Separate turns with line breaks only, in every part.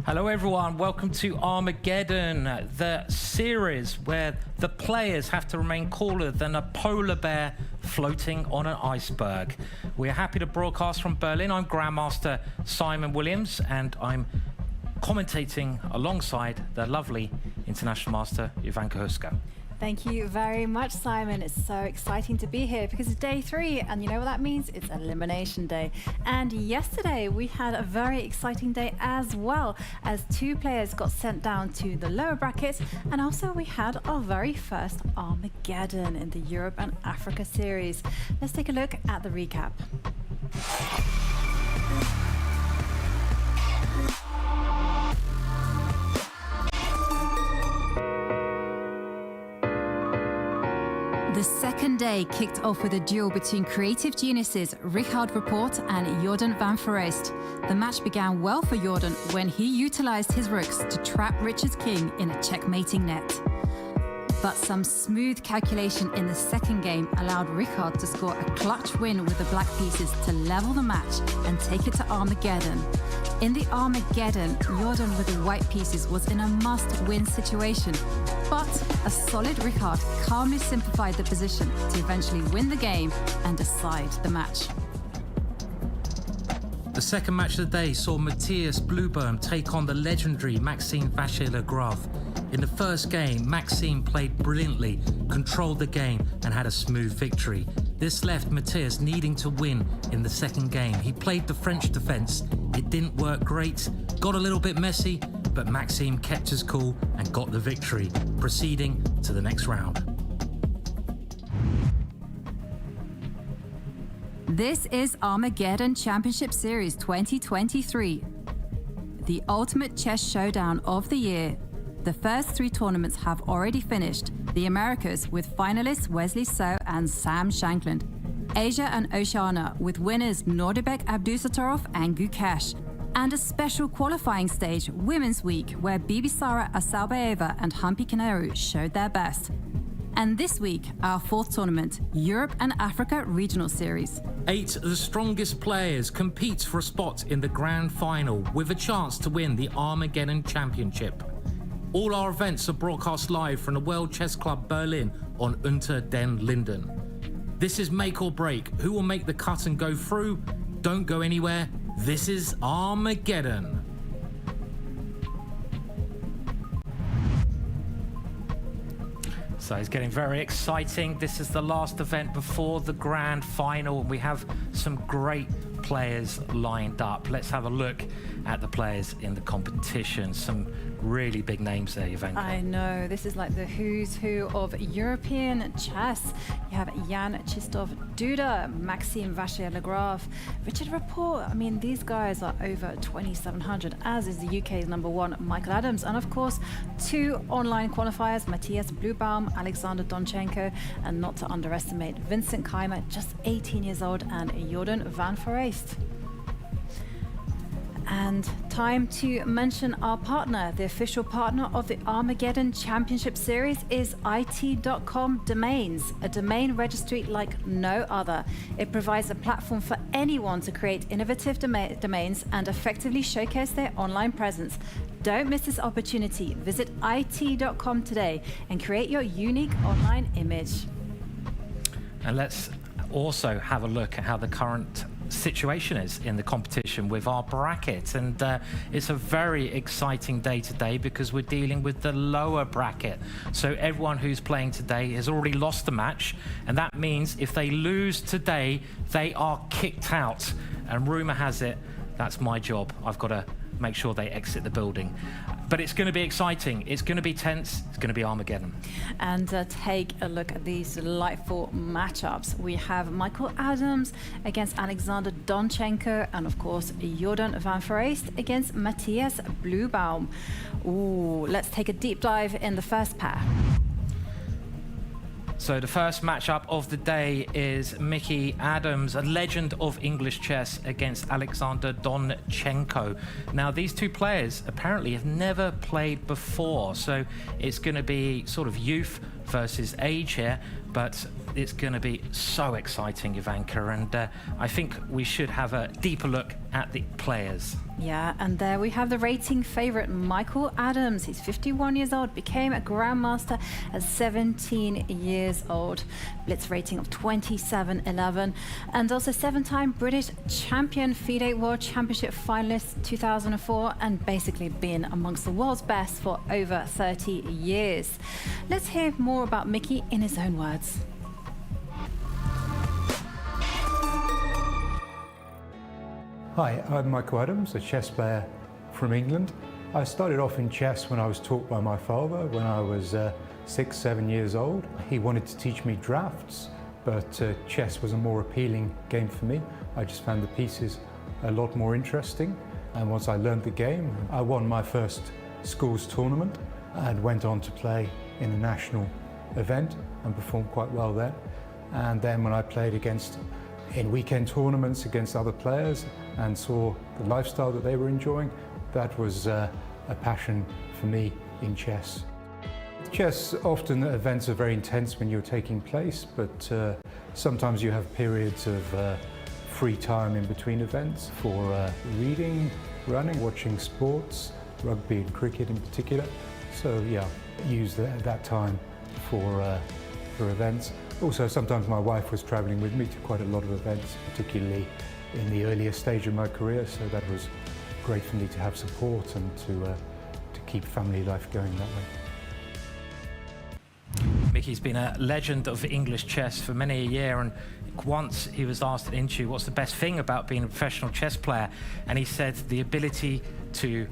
Hello everyone, welcome to Armageddon, the series where the players have to remain cooler than a polar bear floating on an iceberg. We're happy to broadcast from Berlin. I'm Grandmaster Simon Williams and I'm commentating alongside the lovely International Master Jovanka Houska.
Thank you very much, Simon. It's so exciting to be here because it's day 3, and you know what that means? It's Elimination Day. And yesterday we had a very exciting day as well, as 2 players got sent down to the lower bracket, and also we had our very first Armageddon in the Europe and Africa series. Let's take a look at the recap. The second day kicked off with a duel between creative geniuses Rapport and Jorden Van Foreest. The match began well for Jorden when he utilized his rooks to trap Richard's king in a checkmating net. But some smooth calculation in the second game allowed Richard to score a clutch win with the black pieces to level the match and take it to Armageddon. In the Armageddon, Jorden with the white pieces was in a must-win situation, but a solid Richard calmly simplified the position to eventually win the game and decide the match.
The second match of the day saw Matthias Bluebaum take on the legendary Maxime Vachier-Lagrave. In the first game, Maxime played brilliantly, controlled the game and had a smooth victory. This left Matthias needing to win in the second game. He played the French defence. It didn't work great, got a little bit messy, but Maxime kept his cool and got the victory, proceeding to the next round.
This is Armageddon Championship Series 2023, the ultimate chess showdown of the year. The first 3 tournaments have already finished, the Americas with finalists Wesley So and Sam Shankland, Asia and Oceania with winners Nordibek Abdusatorov and Gukesh, and a special qualifying stage, Women's Week, where Bibisara Asalbaeva and Humpy Kaneru showed their best. And this week, our 4th tournament, Europe and Africa Regional Series.
8 of the strongest players compete for a spot in the grand final with a chance to win the Armageddon Championship. All our events are broadcast live from the World Chess Club Berlin on Unter den Linden. This is make or break. Who will make the cut and go through? Don't go anywhere. This is Armageddon. So it's getting very exciting. This is the last event before the grand final. We have some great players lined up. Let's have a look at the players in the competition. Some really big names there, Jovanka.
I know, this is like the who's who of European chess. You have Jan-Krzysztof Duda, Maxime Vachier-Lagrave, Richard Rapport. I mean, these guys are over 2,700, as is the UK's #1, Michael Adams. And of course, 2 online qualifiers, Matthias Bluebaum, Alexander Donchenko, and not to underestimate Vincent Keymer, just 18 years old, and Jorden Van Foreest. And time to mention our partner. The official partner of the Armageddon Championship Series is IT.com Domains, a domain registry like no other. It provides a platform for anyone to create innovative domains and effectively showcase their online presence. Don't miss this opportunity. Visit IT.com today and create your unique online image.
And let's also have a look at how the current situation is in the competition with our bracket, and it's a very exciting day today because we're dealing with the lower bracket. So everyone who's playing today has already lost the match, and that means if they lose today they are kicked out, and rumor has it that's my job. I've got to make sure they exit the building. But it's going to be exciting, it's going to be tense, it's going to be Armageddon.
And take a look at these delightful matchups. We have Michael Adams against Alexander Donchenko, and of course Jorden Van Foreest against Matthias Bluebaum. Ooh, let's take a deep dive in the first pair.
So the first matchup of the day is Mickey Adams, a legend of English chess, against Alexander Donchenko. Now, these 2 players apparently have never played before, so it's going to be sort of youth versus age here. but it's going to be so exciting, Jovanka, and I think we should have a deeper look at the players.
Yeah, and there we have the rating favourite, Michael Adams. He's 51 years old, became a Grandmaster at 17 years old. Blitz rating of 27.11, and also 7-time British champion, FIDE World Championship finalist 2004, and basically been amongst the world's best for over 30 years. Let's hear more about Mickey in his own words.
Hi, I'm Michael Adams, a chess player from England. I started off in chess when I was taught by my father when I was 6-7 years old. He wanted to teach me drafts, but chess was a more appealing game for me. I just found the pieces a lot more interesting. And once I learned the game, I won my first school's tournament and went on to play in a national event and performed quite well there. And then when I played in weekend tournaments against other players and saw the lifestyle that they were enjoying, that was a passion for me in chess. Chess, often events are very intense when you're taking place, but sometimes you have periods of free time in between events for reading, running, watching sports, rugby and cricket in particular. So yeah, use that time for events. Also, sometimes my wife was traveling with me to quite a lot of events, particularly in the earlier stage of my career, so that was great for me to have support and to keep family life going that way.
Mickey's been a legend of English chess for many a year, and once he was asked at an interview what's the best thing about being a professional chess player, and he said the ability to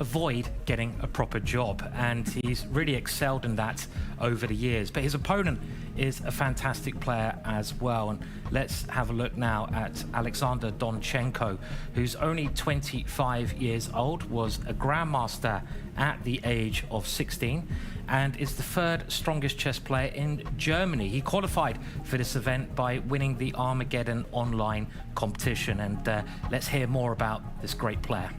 avoid getting a proper job, and he's really excelled in that over the years. But his opponent is a fantastic player as well, and let's have a look now at Alexander Donchenko, who's only 25 years old, was a Grandmaster at the age of 16, and is the third strongest chess player in Germany. He qualified for this event by winning the Armageddon online competition, and let's hear more about this great player.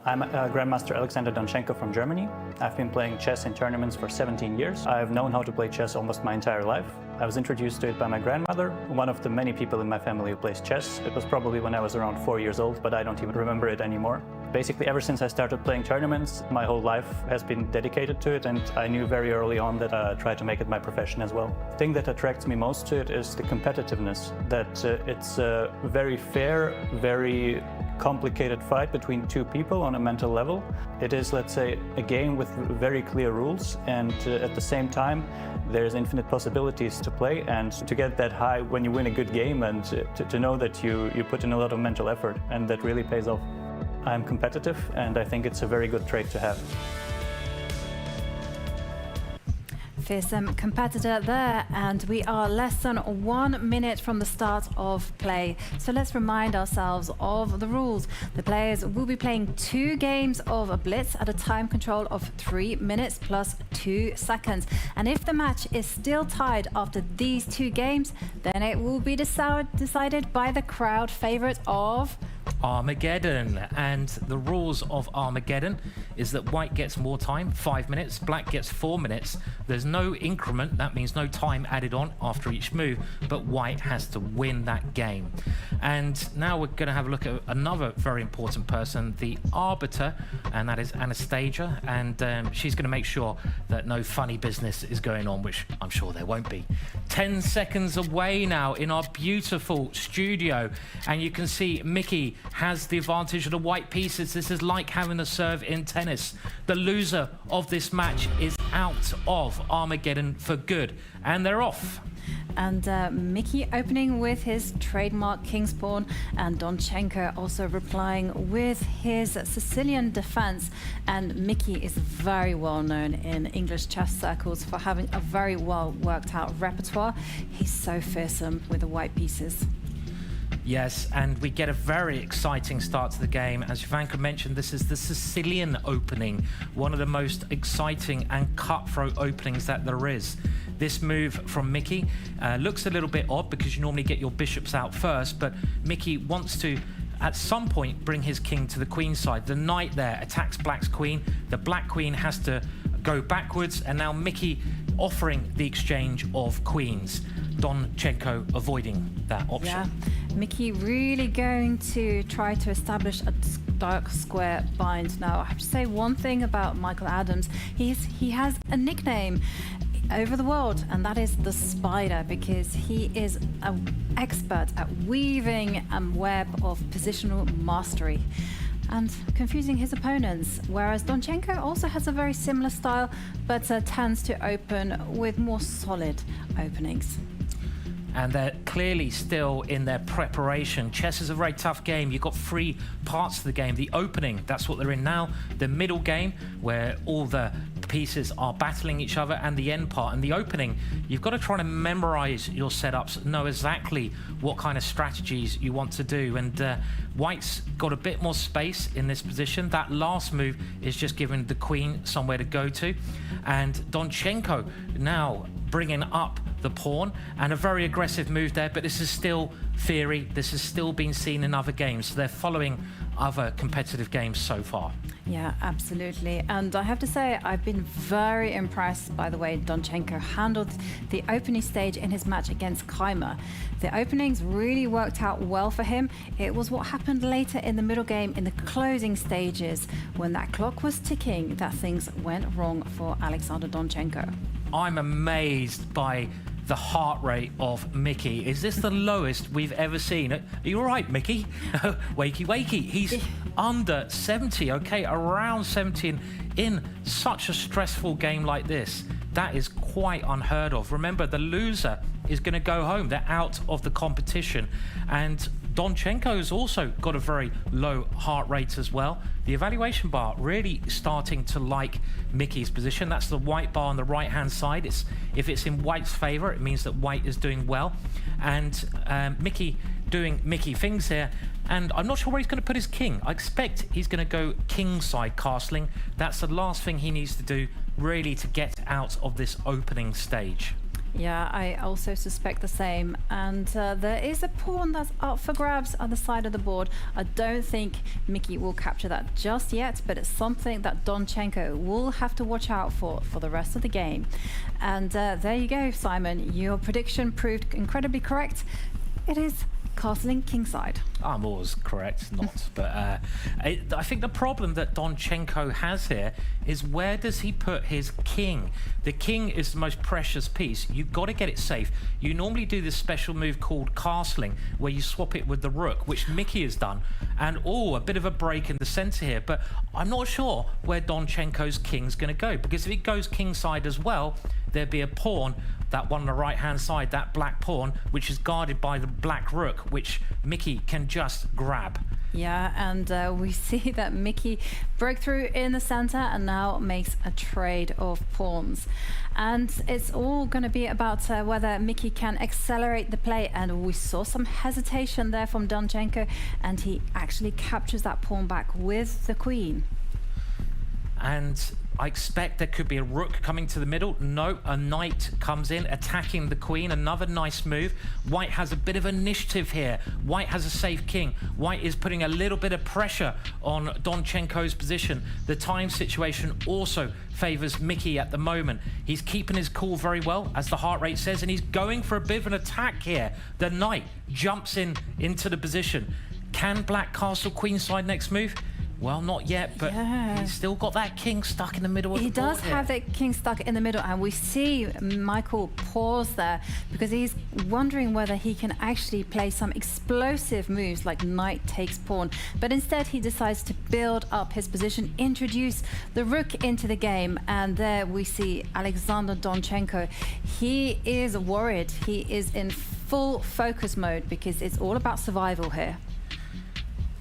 I'm Grandmaster Alexander Donchenko from Germany. I've been playing chess in tournaments for 17 years. I've known how to play chess almost my entire life. I was introduced to it by my grandmother, one of the many people in my family who plays chess. It was probably when I was around 4 years old, but I don't even remember it anymore. Basically, ever since I started playing tournaments, my whole life has been dedicated to it, and I knew very early on that I tried to make it my profession as well. The thing that attracts me most to it is the competitiveness, that it's a very fair, very complicated fight between two people on a mental level. It is, let's say, a game with very clear rules, and at the same time there's infinite possibilities to play, and to get that high when you win a good game, and to know that you put in a lot of mental effort, and that really pays off. I'm competitive, and I think it's a very good trait to have.
Fearsome competitor there, and we are less than 1 minute from the start of play. So let's remind ourselves of the rules. The players will be playing 2 games of a blitz at a time control of 3 minutes plus 2 seconds. And if the match is still tied after these 2 games, then it will be decided by the crowd favorite of
Armageddon. And the rules of Armageddon is that white gets more time, 5 minutes, black gets 4 minutes. There's no increment, that means no time added on after each move, but white has to win that game. And now we're going to have a look at another very important person, the arbiter, and that is Anastasia, and she's going to make sure that no funny business is going on, which I'm sure there won't be. 10 seconds away now in our beautiful studio, and you can see Mickey has the advantage of the white pieces. This is like having a serve in tennis. The loser of this match is out of Armageddon for good, and they're off.
And Mickey opening with his trademark King's Pawn, and Donchenko also replying with his Sicilian defense. And Mickey is very well known in English chess circles for having a very well worked out repertoire. He's so fearsome with the white pieces.
Yes, and we get a very exciting start to the game. As Jovanka mentioned, this is the Sicilian opening, one of the most exciting and cutthroat openings that there is. This move from Mickey looks a little bit odd because you normally get your bishops out first, but Mickey wants to at some point bring his king to the queen side. The knight there attacks black's queen. The black queen has to go backwards, and now Mickey offering the exchange of queens. Donchenko avoiding that option.
Yeah, Mickey really going to try to establish a dark square bind. Now, I have to say one thing about Michael Adams. He has a nickname over the world, and that is the Spider, because he is an expert at weaving a web of positional mastery and confusing his opponents, whereas Donchenko also has a very similar style, but tends to open with more solid openings.
And they're clearly still in their preparation. Chess is a very tough game. You've got three parts of the game. The opening, that's what they're in now. The middle game, where all the pieces are battling each other, and the end part. And the opening, you've got to try to memorize your setups, know exactly what kind of strategies you want to do. And White's got a bit more space in this position. That last move is just giving the queen somewhere to go to. And Donchenko now bringing up the pawn, and a very aggressive move there, but this is still theory. This has still been seen in other games, so they're following other competitive games so far.
Yeah, absolutely. And I have to say, I've been very impressed by the way Donchenko handled the opening stage in his match against Keymer. The openings really worked out well for him. It was what happened later in the middle game, in the closing stages, when that clock was ticking, that things went wrong for Alexander Donchenko.
I'm amazed by the heart rate of Mickey. Is this the lowest we've ever seen? Are you all right, Mickey? Wakey, wakey. He's under 70, okay, around 70, and in such a stressful game like this. That is quite unheard of. Remember, the loser is going to go home. They're out of the competition. And Donchenko's also got a very low heart rate as well. The evaluation bar really starting to like Mickey's position. That's the white bar on the right-hand side. If it's in White's favor, it means that White is doing well. And Mickey doing Mickey things here. And I'm not sure where he's going to put his king. I expect he's going to go kingside castling. That's the last thing he needs to do, really, to get out of this opening stage.
Yeah, I also suspect the same. And there is a pawn that's up for grabs on the side of the board. I don't think Mickey will capture that just yet, but it's something that Donchenko will have to watch out for the rest of the game. And there you go, Simon. Your prediction proved incredibly correct. It is castling kingside.
I'm always correct, not. But I think the problem that Donchenko has here is, where does he put his king? The king is the most precious piece. You've got to get it safe. You normally do this special move called castling, where you swap it with the rook, which Mickey has done. And a bit of a break in the center here. But I'm not sure where Donchenko's king's going to go, because if it goes kingside as well, there'd be a pawn, that one on the right-hand side, that black pawn, which is guarded by the black rook, which Mickey can just grab.
Yeah, and we see that Mickey broke through in the center and now makes a trade of pawns. And it's all going to be about whether Mickey can accelerate the play. And we saw some hesitation there from Donchenko, and he actually captures that pawn back with the queen.
And I expect there could be a rook coming to the middle. No, a knight comes in, attacking the queen. Another nice move. White has a bit of initiative here. White has a safe king. White is putting a little bit of pressure on Donchenko's position. The time situation also favors Mickey at the moment. He's keeping his cool very well, as the heart rate says, and he's going for a bit of an attack here. The knight jumps into the position. Can black castle queenside next move? Well, not yet, but he's still got that king stuck in the middle of the board.
He does have that king stuck in the middle, and we see Michael pause there because he's wondering whether he can actually play some explosive moves like knight takes pawn. But instead, he decides to build up his position, introduce the rook into the game, and there we see Alexander Donchenko. He is worried. He is in full focus mode because it's all about survival here.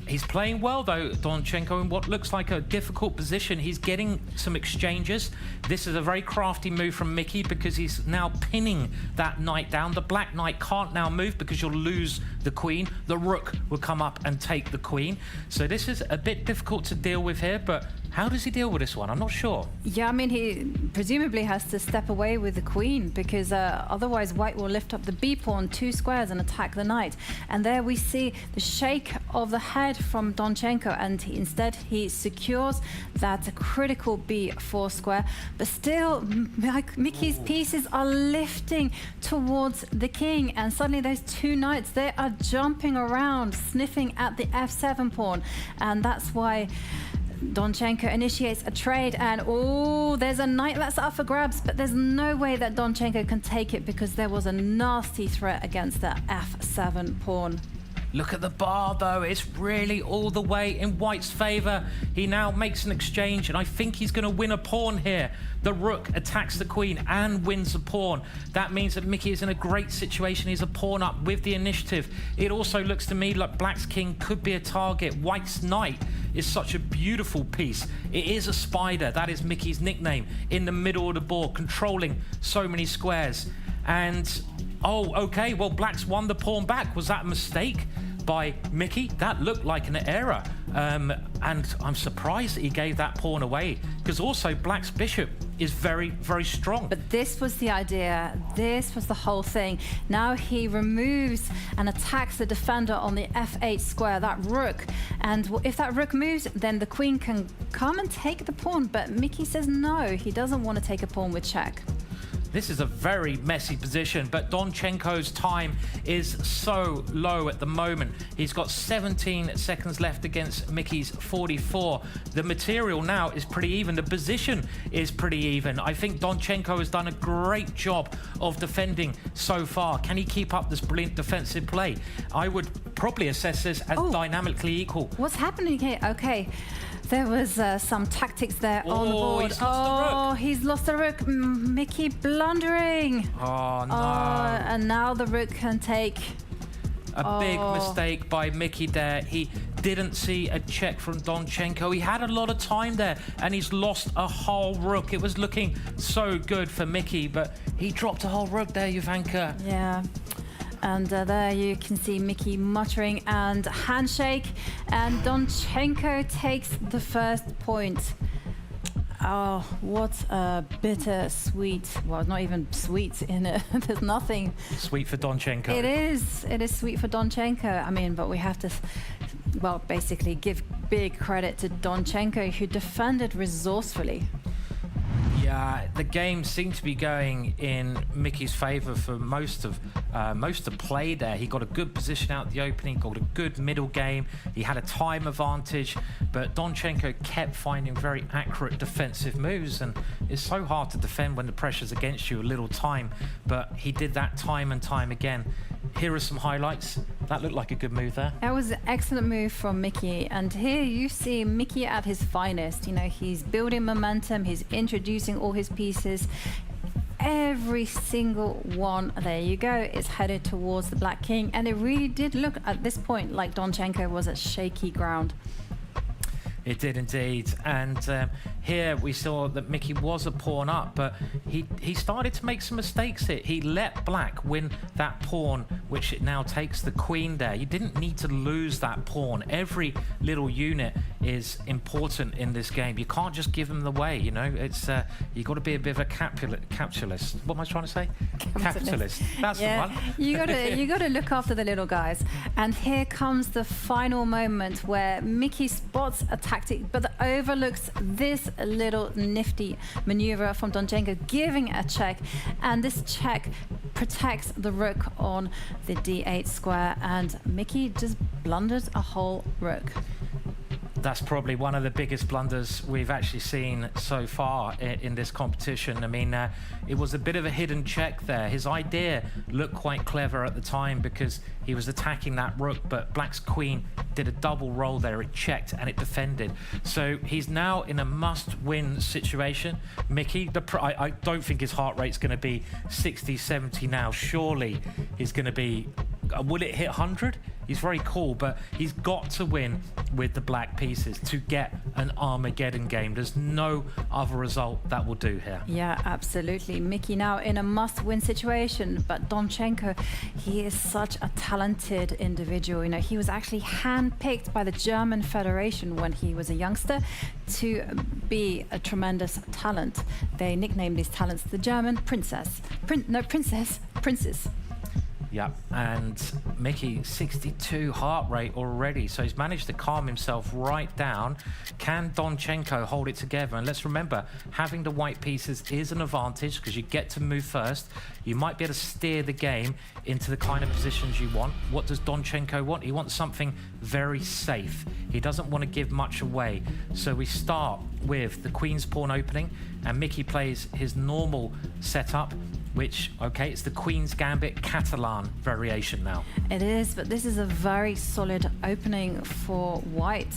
He's playing well, though, Donchenko, in what looks like a difficult position. He's getting some exchanges. This is a very crafty move from Mickey because he's now pinning that knight down. The black knight can't now move because you'll lose the queen. The rook will come up and take the queen. So this is a bit difficult to deal with here, but How does he deal with this one? I'm not sure.
Yeah, I mean, he presumably has to step away with the queen, because otherwise white will lift up the b pawn 2 squares and attack the knight. And there we see the shake of the head from Donchenko, and instead he secures that critical b4 square. But still, Mickey's pieces are lifting towards the king, and suddenly those 2 knights, they are jumping around, sniffing at the f7 pawn. And that's why Donchenko initiates a trade, and oh, there's a knight that's up for grabs, but there's no way that Donchenko can take it because there was a nasty threat against the f7 pawn.
Look at the bar, though. It's really all the way in white's favor. He now makes an exchange, and I think he's going to win a pawn here. The rook attacks the queen and wins the pawn. That means that Mickey is in a great situation. He's a pawn up with the initiative. It also looks to me like black's king could be a target. White's knight is such a beautiful piece. It is a spider. That is Mickey's nickname. In the middle of the board, controlling so many squares. And oh, okay, well, black's won the pawn back. Was that a mistake by Mickey? That looked like an error. And I'm surprised that he gave that pawn away, because also black's bishop is very, very strong.
But this was the idea. This was the whole thing. Now he removes and attacks the defender on the f8 square, that rook. And if that rook moves, then the queen can come and take the pawn. But Mickey says no, he doesn't want to take a pawn with check.
This is a very messy position, but Donchenko's time is so low at the moment. He's got 17 seconds left against Mickey's 44. The material now is pretty even. The position is pretty even. I think Donchenko has done a great job of defending so far. Can he keep up this brilliant defensive play? I would probably assess this as dynamically equal.
What's happening here? Okay. There was some tactics there on the board.
He's lost the rook.
He's lost the rook. Mickey blundering.
Oh, no.
And now the rook can take...
A big mistake by Mickey there. He didn't see a check from Donchenko. He had a lot of time there, and he's lost a whole rook. It was looking so good for Mickey, but he dropped a whole rook there, Jovanka.
Yeah. And there you can see Mickey muttering and handshake, and Donchenko takes the first point. Oh, what a bittersweet, well, not even sweet in it. There's nothing.
Sweet for Donchenko.
It is sweet for Donchenko. I mean, but we have to, well, basically give big credit to Donchenko, who defended resourcefully.
Yeah, the game seemed to be going in Mickey's favor for most of play there. He got a good position out the opening, got a good middle game. He had a time advantage, but Donchenko kept finding very accurate defensive moves, and it's so hard to defend when the pressure's against you a little time, but he did that time and time again. Here are some highlights. That looked like a good move there.
That was an excellent move from Mickey. And here you see Mickey at his finest. You know, he's building momentum. He's introducing all his pieces. Every single one, there you go, is headed towards the Black King. And it really did look at this point like Donchenko was at shaky ground.
It did indeed, and here we saw that Mickey was a pawn up, but he started to make some mistakes here. He let black win that pawn, which it now takes the queen there. You didn't need to lose that pawn. Every little unit is important in this game. You can't just give them away, you know. It's you got to be a bit of a capitalist. What am I trying to say? Capitalist. That's the one.
you got to look after the little guys. And here comes the final moment where Mickey spots a tactic, but overlooks this little nifty maneuver from Donchenko, giving a check, and this check protects the rook on the d8 square, and Mickey just blunders a whole rook.
That's probably one of the biggest blunders we've actually seen so far in this competition. I mean, it was a bit of a hidden check there. His idea looked quite clever at the time because he was attacking that rook, but black's queen did a double roll there. It checked and it defended. So he's now in a must-win situation. Mickey, I don't think his heart rate's going to be 60, 70 now. Surely he's going to be... Will it hit 100? He's very cool, but he's got to win with the black pieces to get an Armageddon game. There's no other result that will do here.
Yeah, absolutely. Mickey now in a must-win situation, but Donchenko, he is such a talented individual. You know, he was actually handpicked by the German Federation when he was a youngster to be a tremendous talent. They nicknamed these talents the German Princes.
Yeah, and Mickey, 62 heart rate already, so he's managed to calm himself right down. Can Donchenko hold it together? And let's remember, having the white pieces is an advantage because you get to move first. You might be able to steer the game into the kind of positions you want. What does Donchenko want? He wants something very safe. He doesn't want to give much away. So we start with the Queen's Pawn opening, and Mickey plays his normal setup, which, okay, it's the Queen's Gambit Catalan variation now.
It is, but this is a very solid opening for white.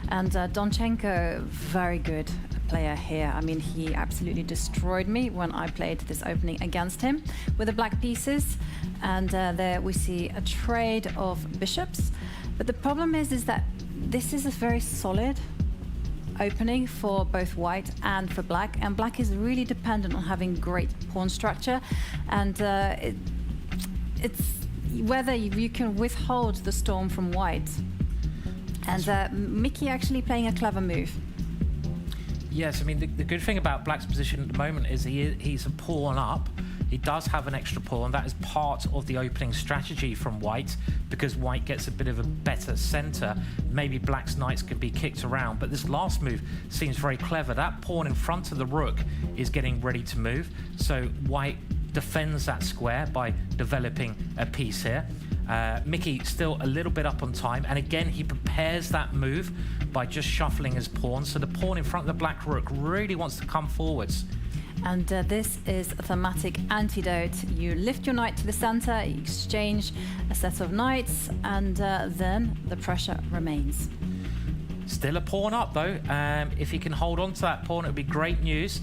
And Donchenko, very good player here. I mean, he absolutely destroyed me when I played this opening against him with the black pieces. And there we see a trade of bishops. But the problem is that this is a very solid opening for both white and for black, and black is really dependent on having great pawn structure, and it's whether you can withhold the storm from white. And Mickey actually playing a clever move.
Yes, I mean, the good thing about black's position at the moment is he's a pawn up. He does have an extra pawn. That is part of the opening strategy from white, because white gets a bit of a better center. Maybe black's knights could be kicked around, but this last move seems very clever. That pawn in front of the rook is getting ready to move, so white defends that square by developing a piece here. Mickey still a little bit up on time, and again he prepares that move by just shuffling his pawn, so the pawn in front of the black rook really wants to come forwards.
And this is a thematic antidote. You lift your knight to the center, you exchange a set of knights, and then the pressure remains.
Still a pawn up though. If he can hold on to that pawn, it would be great news.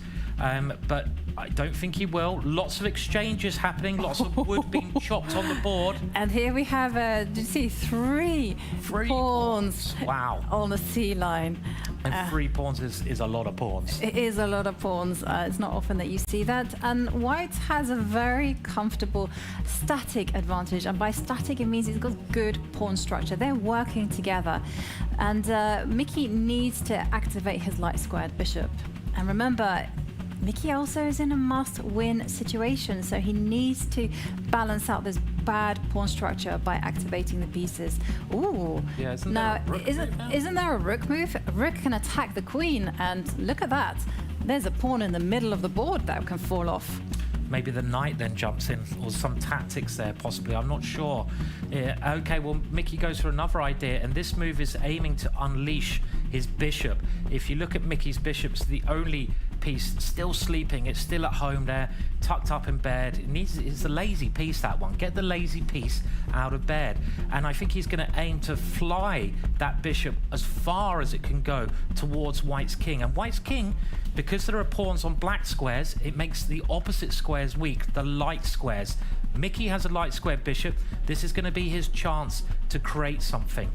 But I don't think he will. Lots of exchanges happening, lots of wood being chopped on the board.
And here we have, do you see, three pawns.
Wow.
On the C line.
And 3 pawns is a lot of pawns.
It is a lot of pawns. It's not often that you see that. And white has a very comfortable static advantage. And by static, it means it's got good pawn structure. They're working together. And Mickey needs to activate his light squared bishop. And remember, Mickey also is in a must-win situation, so he needs to balance out this bad pawn structure by activating the pieces. Ooh.
Yeah, isn't
there a rook move? A rook can attack the queen, and look at that. There's a pawn in the middle of the board that can fall off.
Maybe the knight then jumps in, or some tactics there possibly, I'm not sure. Yeah, okay, well, Mickey goes for another idea, and this move is aiming to unleash his bishop. If you look at Mickey's bishops, the only piece still sleeping, it's still at home there, tucked up in bed. It's a lazy piece, that one. Get the lazy piece out of bed. And I think he's going to aim to fly that bishop as far as it can go towards white's king. And white's king, because there are pawns on black squares, it makes the opposite squares weak, the light squares. Mickey has a light square bishop. This is going to be his chance to create something.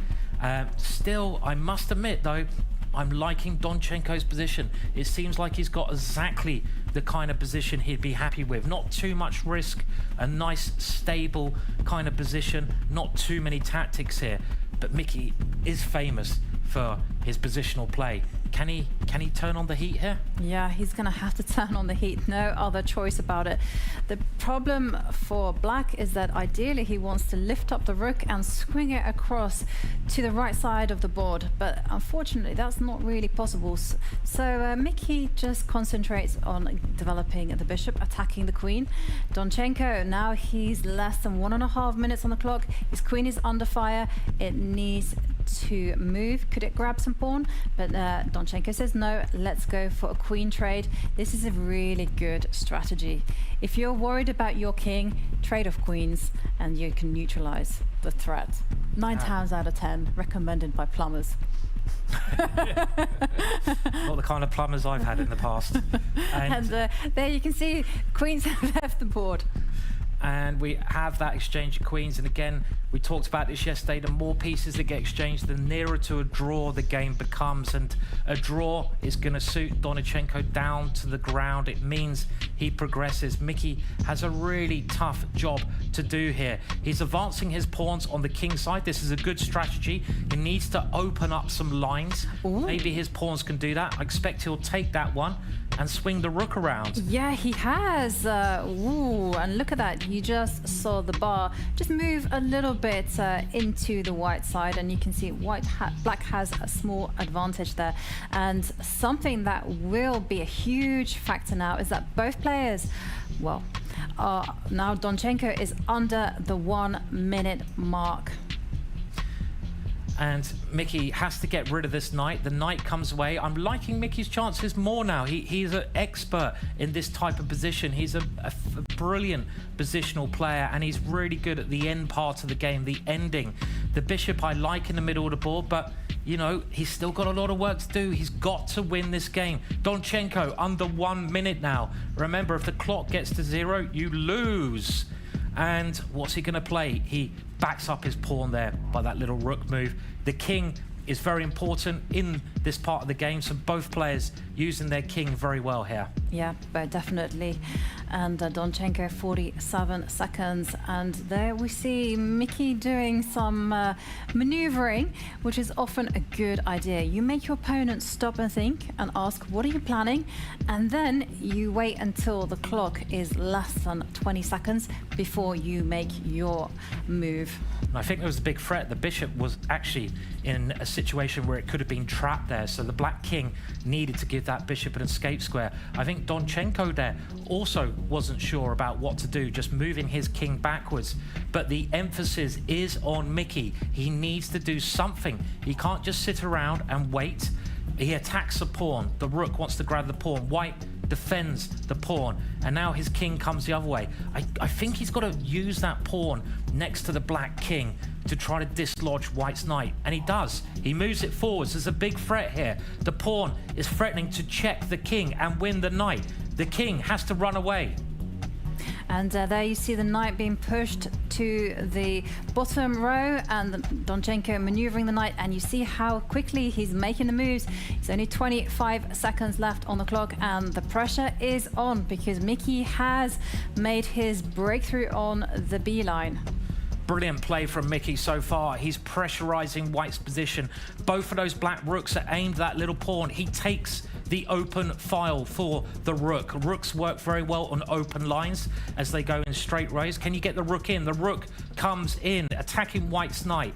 Still, I must admit though, I'm liking Donchenko's position. It seems like he's got exactly the kind of position he'd be happy with. Not too much risk, a nice, stable kind of position, not too many tactics here. But Mickey is famous for his positional play. Can he turn on the heat here?
Yeah, he's going to have to turn on the heat. No other choice about it. The problem for black is that ideally he wants to lift up the rook and swing it across to the right side of the board. But unfortunately, that's not really possible. So Mickey just concentrates on developing the bishop, attacking the queen. Donchenko, now he's less than 1.5 minutes on the clock. His queen is under fire. It needs to move. Could it grab some pawn? But Donchenko says no, let's go for a queen trade. This is a really good strategy. If you're worried about your king, trade off queens and you can neutralize the threat. 9 times out of 10 recommended by plumbers.
Not the kind of plumbers I've had in the past.
And there you can see queens have left the board.
And we have that exchange of queens, and again We talked about this yesterday. The more pieces that get exchanged, the nearer to a draw the game becomes. And a draw is going to suit Donchenko down to the ground. It means he progresses. Mickey has a really tough job to do here. He's advancing his pawns on the king side. This is a good strategy. He needs to open up some lines.
Ooh.
Maybe his pawns can do that. I expect he'll take that one and swing the rook around.
Yeah, he has. Ooh, and look at that. You just saw the bar just move a little bit into the white side, and you can see black has a small advantage there. And something that will be a huge factor now is that both players, well, now Donchenko is under the 1 minute mark.
And Mickey has to get rid of this knight. The knight comes away. I'm liking Mickey's chances more now. He's an expert in this type of position. He's a brilliant positional player, and he's really good at the end part of the game, the ending. The bishop I like in the middle of the board, but you know, he's still got a lot of work to do. He's got to win this game. Donchenko under 1 minute now. Remember, if the clock gets to 0, you lose. And what's he going to play? He backs up his pawn there by that little rook move. The king is very important in this part of the game, so both players using their king very well here.
Yeah, but definitely. And Donchenko 47 seconds, and there we see Mickey doing some maneuvering, which is often a good idea. You make your opponent stop and think and ask, what are you planning? And then you wait until the clock is less than 20 seconds before you make your move.
And I think there was a big threat. The bishop was actually in a situation where it could have been trapped there, so the black king needed to give that bishop an escape square. I think Donchenko there also wasn't sure about what to do, just moving his king backwards. But the emphasis is on Mickey. He needs to do something. He can't just sit around and wait. He attacks the pawn. The rook wants to grab the pawn. White defends the pawn, and now his king comes the other way. I think he's got to use that pawn next to the black king to try to dislodge White's knight, and he does. He moves it forwards. There's a big threat here. The pawn is threatening to check the king and win the knight. The king has to run away.
And there you see the knight being pushed to the bottom row, and Donchenko maneuvering the knight, and you see how quickly he's making the moves. It's only 25 seconds left on the clock, and the pressure is on because Mickey has made his breakthrough on the B line.
Brilliant play from Mickey so far. He's pressurizing White's position. Both of those black rooks are aimed at that little pawn. He takes the open file for the rook. Rooks work very well on open lines as they go in straight rows. Can you get the rook in? The rook comes in, attacking White's knight.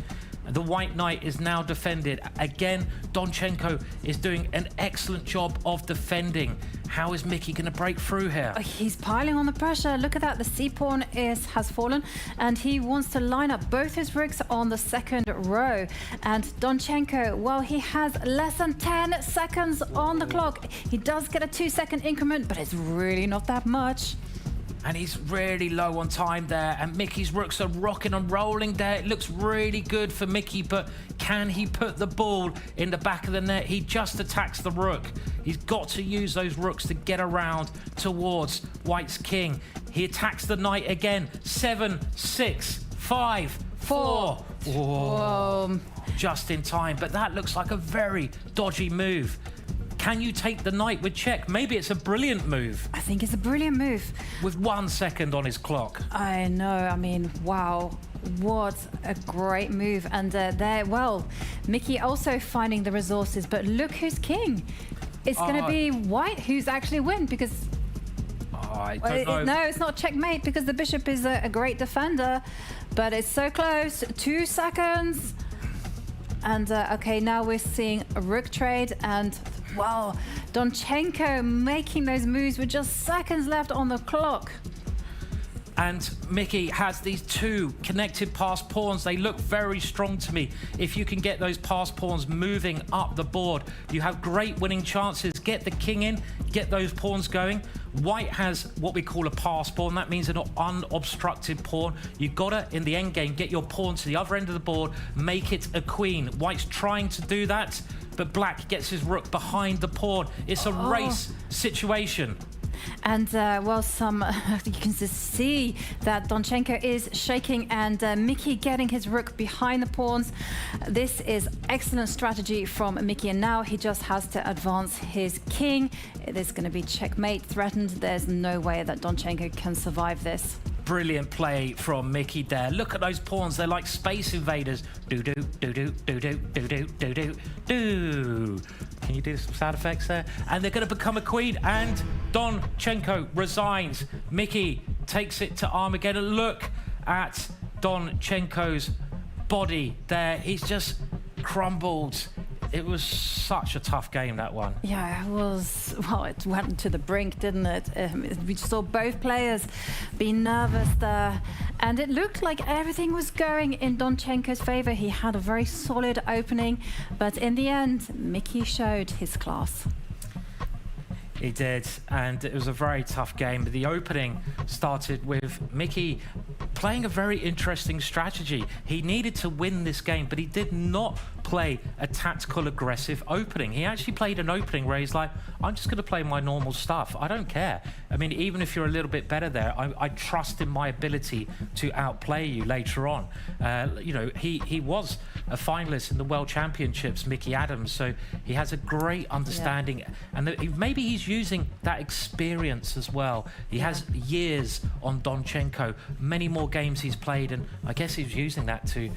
The white knight is now defended. Again, Donchenko is doing an excellent job of defending. How is Mickey going to break through here?
He's piling on the pressure. Look at that. The c-pawn has fallen, and he wants to line up both his rooks on the second row. And Donchenko, well, he has less than 10 seconds on the clock. He does get a 2-second increment, but it's really not that much.
And he's really low on time there, and Mickey's rooks are rocking and rolling there. It looks really good for Mickey, but can he put the ball in the back of the net? He just attacks the rook. He's got to use those rooks to get around towards White's king. He attacks the knight again. 7, 6, 5, 4. Whoa. Just in time, but that looks like a very dodgy move. Can you take the knight with check? Maybe it's a brilliant move.
I think it's a brilliant move.
With 1 second on his clock.
I know, I mean, wow. What a great move. And there, well, Mickey also finding the resources, but look who's king. It's going to be White who's actually win because...
I don't know.
No, it's not checkmate because the bishop is a great defender, but it's so close. 2 seconds. And okay, now we're seeing a rook trade, and well, Donchenko making those moves with just seconds left on the clock.
And Mickey has these 2 connected passed pawns. They look very strong to me. If you can get those passed pawns moving up the board, you have great winning chances. Get the king in, get those pawns going. White has what we call a pass pawn. That means an unobstructed pawn. You've got to, in the end game, get your pawn to the other end of the board, make it a queen. White's trying to do that, but black gets his rook behind the pawn. It's a race situation.
And well, you can just see that Donchenko is shaking and Mickey getting his rook behind the pawns. This is excellent strategy from Mickey, and now he just has to advance his king. There's going to be checkmate threatened. There's no way that Donchenko can survive this.
Brilliant play from Mickey there. Look at those pawns. They're like space invaders. Do-do, do-do, do-do, do-do, do-do, do. Can you do some sound effects there? And they're going to become a queen. And Donchenko resigns. Mickey takes it to Armageddon. Look at Donchenko's body there. He's just crumbled. It was such a tough game, that one.
Yeah, it was. Well, it went to the brink, didn't it? We saw both players be nervous there. And it looked like everything was going in Donchenko's favor. He had a very solid opening. But in the end, Mickey showed his class.
He did, and it was a very tough game. But the opening started with Mickey playing a very interesting strategy. He needed to win this game, but he did not play a tactical aggressive opening. He actually played an opening where he's like, I'm just going to play my normal stuff. I don't care. I mean, even if you're a little bit better there, I trust in my ability to outplay you later on. You know, he was a finalist in the World Championships, Mickey Adams, so he has a great understanding. Yeah. And maybe he's using that experience as well. He has years on Donchenko, many more games he's played, and I guess he's using that to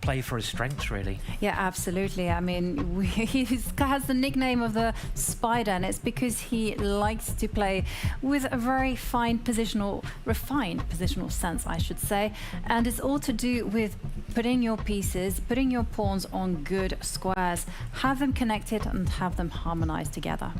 play for his strengths, really.
Yeah, absolutely. I mean, he has the nickname of the Spider, and it's because he likes to play with a very refined positional sense, I should say. And it's all to do with putting your pieces, putting your pawns on good squares, have them connected and have them harmonized together.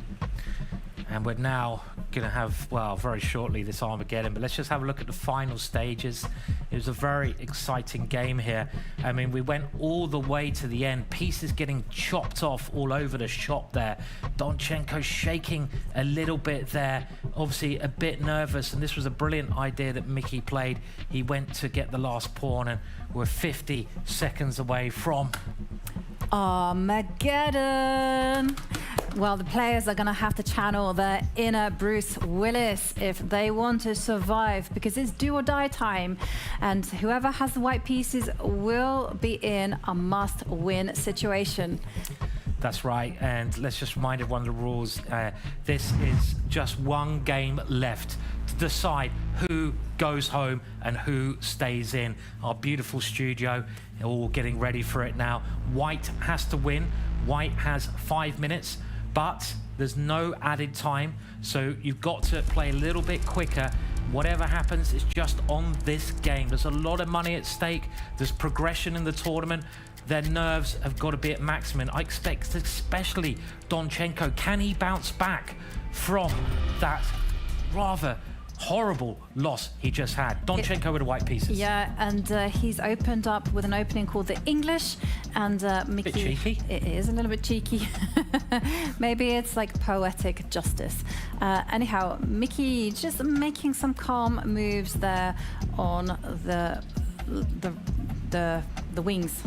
And we're now going to have, well, very shortly, this Armageddon, but let's just have a look at the final stages. It was a very exciting game here. I mean, we went all the way to the end, pieces getting chopped off all over the shop there. Donchenko shaking a little bit there, obviously a bit nervous, and this was a brilliant idea that Mickey played. He went to get the last pawn, and we're 50 seconds away from
Armageddon. Well, the players are going to have to channel their inner Bruce Willis if they want to survive, because it's do or die time, and whoever has the white pieces will be in a must-win situation.
That's right, and let's just remind everyone of the rules. This is just one game left to decide who goes home and who stays in. Our beautiful studio, all getting ready for it now. White has to win. White has 5 minutes, but there's no added time, so you've got to play a little bit quicker. Whatever happens is just on this game. There's a lot of money at stake. There's progression in the tournament. Their nerves have got to be at maximum. I expect especially Donchenko, can he bounce back from that rather horrible loss he just had? Donchenko with the white pieces.
Yeah, and he's opened up with an opening called the English, and Mickey...
Bit cheeky.
It is a little bit cheeky. Maybe it's like poetic justice. Anyhow, Mickey just making some calm moves there on the wings.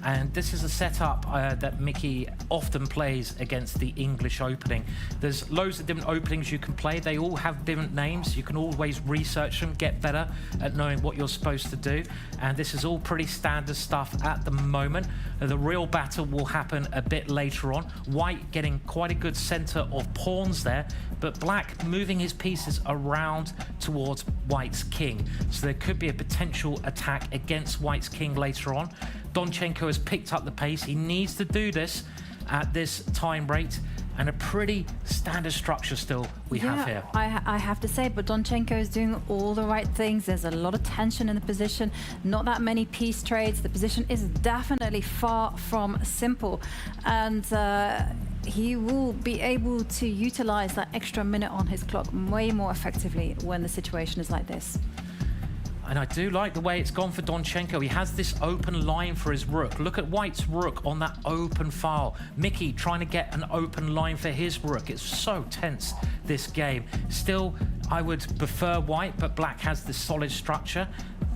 And this is a setup that Mickey often plays against the English opening. There's loads of different openings you can play. They all have different names. You can always research them, get better at knowing what you're supposed to do. And this is all pretty standard stuff at the moment. The real battle will happen a bit later on. White getting quite a good center of pawns there, but Black moving his pieces around towards White's king. So there could be a potential attack against White's king later on. Donchenko has picked up the pace. He needs to do this at this time rate, and a pretty standard structure still we have here.
I have to say, but Donchenko is doing all the right things. There's a lot of tension in the position, not that many piece trades. The position is definitely far from simple, and he will be able to utilize that extra minute on his clock way more effectively when the situation is like this.
And I do like the way it's gone for Donchenko. He has this open line for his rook. Look at White's rook on that open file. Mickey trying to get an open line for his rook. It's so tense, this game. Still, I would prefer White, but Black has this solid structure.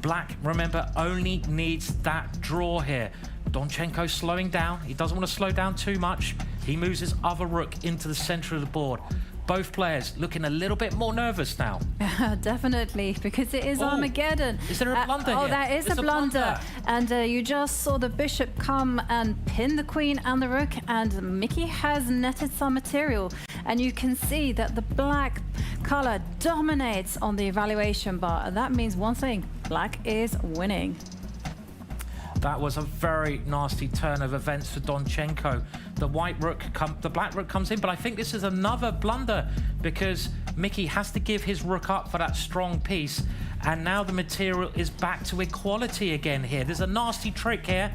Black, remember, only needs that draw here. Donchenko slowing down. He doesn't want to slow down too much. He moves his other rook into the center of the board. both players looking a little bit more nervous now.
Definitely, because it is Armageddon.
Is there a blunder here?
There is a blunder. And you just saw the bishop come and pin the queen and the rook, and Mickey has netted some material. And you can see that the black color dominates on the evaluation bar. And that means one thing: black is winning.
That was a very nasty turn of events for Donchenko. The black rook comes in, but I think this is another blunder because Mickey has to give his rook up for that strong piece, and now the material is back to equality again here. There's a nasty trick here.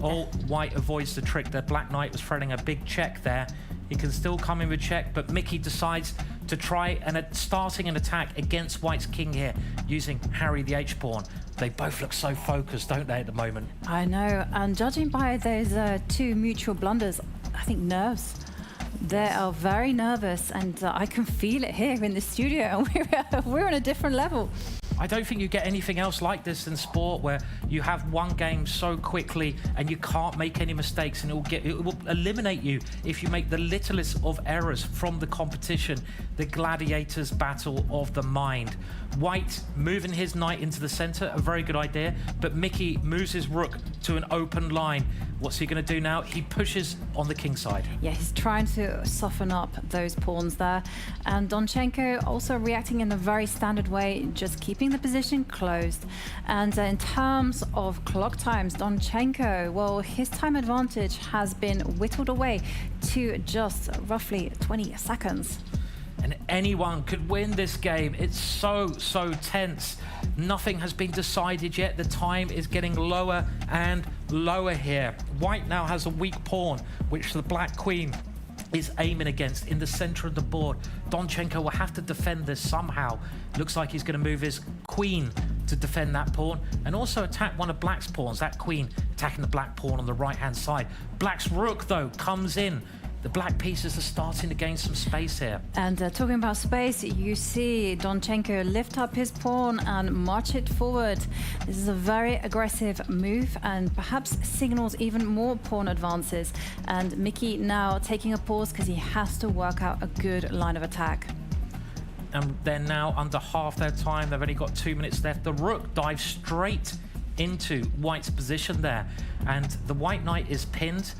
Oh, white avoids the trick. The black knight was threading a big check there. He can still come in with check, but Mickey decides to try starting an attack against white's king here using Harry the H-pawn. They both look so focused, don't they, at the moment? I
know, and judging by those two mutual blunders, I think nerves. They are very nervous, and I can feel it here in the studio, and we're on a different level.
I don't think you get anything else like this in sport, where you have one game so quickly and you can't make any mistakes, and it will eliminate you if you make the littlest of errors from the competition. The gladiators' battle of the mind. White moving his knight into the center, a very good idea, but Mickey moves his rook to an open line. What's he going to do now? He pushes on the king side.
Yeah, he's trying to soften up those pawns there. And Donchenko also reacting in a very standard way, just keeping the position closed. And in terms of clock times, Donchenko, well, his time advantage has been whittled away to just roughly 20 seconds.
And anyone could win this game. It's so tense. Nothing has been decided yet. The time is getting lower and lower here. White now has a weak pawn, which the black queen is aiming against in the center of the board. Donchenko will have to defend this somehow. Looks like he's going to move his queen to defend that pawn and also attack one of black's pawns. That queen attacking the black pawn on the right-hand side. Black's rook, though, comes in. The black pieces are starting to gain some space here.
And talking about space, you see Donchenko lift up his pawn and march it forward. This is a very aggressive move and perhaps signals even more pawn advances. And Mickey now taking a pause because he has to work out a good line of attack.
And they're now under half their time. They've only got 2 minutes left. The rook dives straight into white's position there. And the white knight is pinned.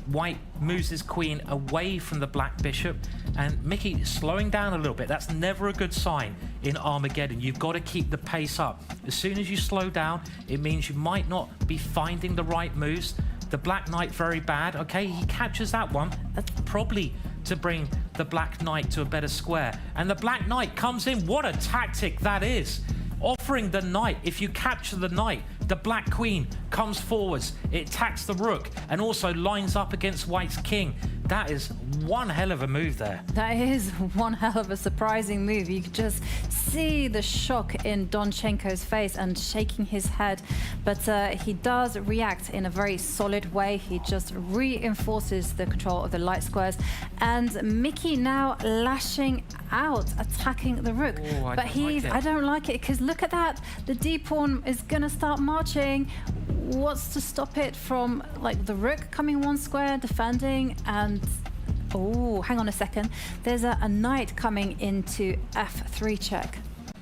White moves his queen away from the black bishop, and Mickey is slowing down a little bit. That's never a good sign in Armageddon. You've got to keep the pace up. As soon as you slow down, it means you might not be finding the right moves. The black knight, very bad. Okay, he captures that one. That's probably to bring the black knight to a better square. And the black knight comes in. What a tactic that is. Offering the knight. If you capture the knight, the black queen comes forwards. It attacks the rook and also lines up against white's king. That is one hell of a move there.
That is one hell of a surprising move. You could just see the shock in Donchenko's face and shaking his head. But he does react in a very solid way. He just reinforces the control of the light squares. And Mickey now lashing out, attacking the rook.
Oh,
I don't like it because look at that. The D pawn is going to start marching. What's to stop it from, like, the rook coming one square, defending, and oh, hang on a second. There's a knight coming into F3 check.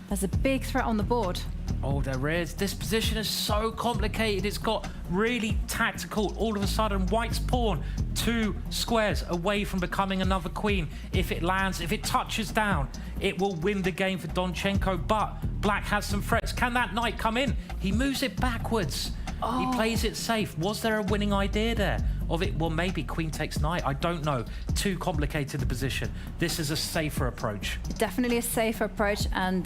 There's a big threat on the board.
Oh, there is. This position is so complicated. It's got really tactical. All of a sudden, white's pawn 2 squares away from becoming another queen. If it lands, if it touches down, it will win the game for Donchenko. But black has some threats. Can that knight come in? He moves it backwards. Oh. He plays it safe. Was there a winning idea there? Of it, well, maybe queen takes knight. I don't know. Too complicated the position. This is a safer approach.
Definitely a safer approach, and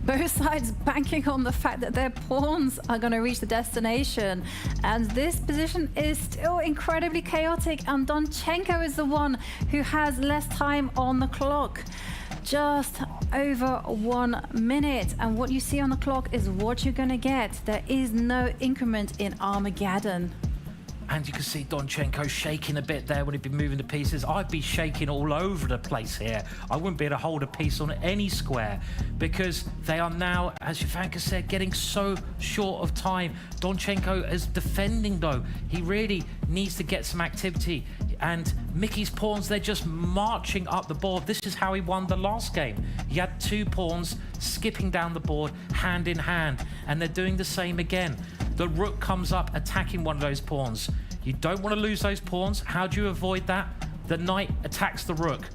both sides banking on the fact that their pawns are going to reach the destination. And this position is still incredibly chaotic, and Donchenko is the one who has less time on the clock. Just over 1 minute, and what you see on the clock is what you're going to get. There is no increment in Armageddon.
And you can see Donchenko shaking a bit there when he'd be moving the pieces. I'd be shaking all over the place here. I wouldn't be able to hold a piece on any square because they are now, as Jovanka said, getting so short of time. Donchenko is defending, though. He really needs to get some activity. And Mickey's pawns, they're just marching up the board. This is how he won the last game. He had 2 pawns skipping down the board hand in hand, and they're doing the same again. The rook comes up attacking one of those pawns. You don't want to lose those pawns. How do you avoid that? The knight attacks the rook.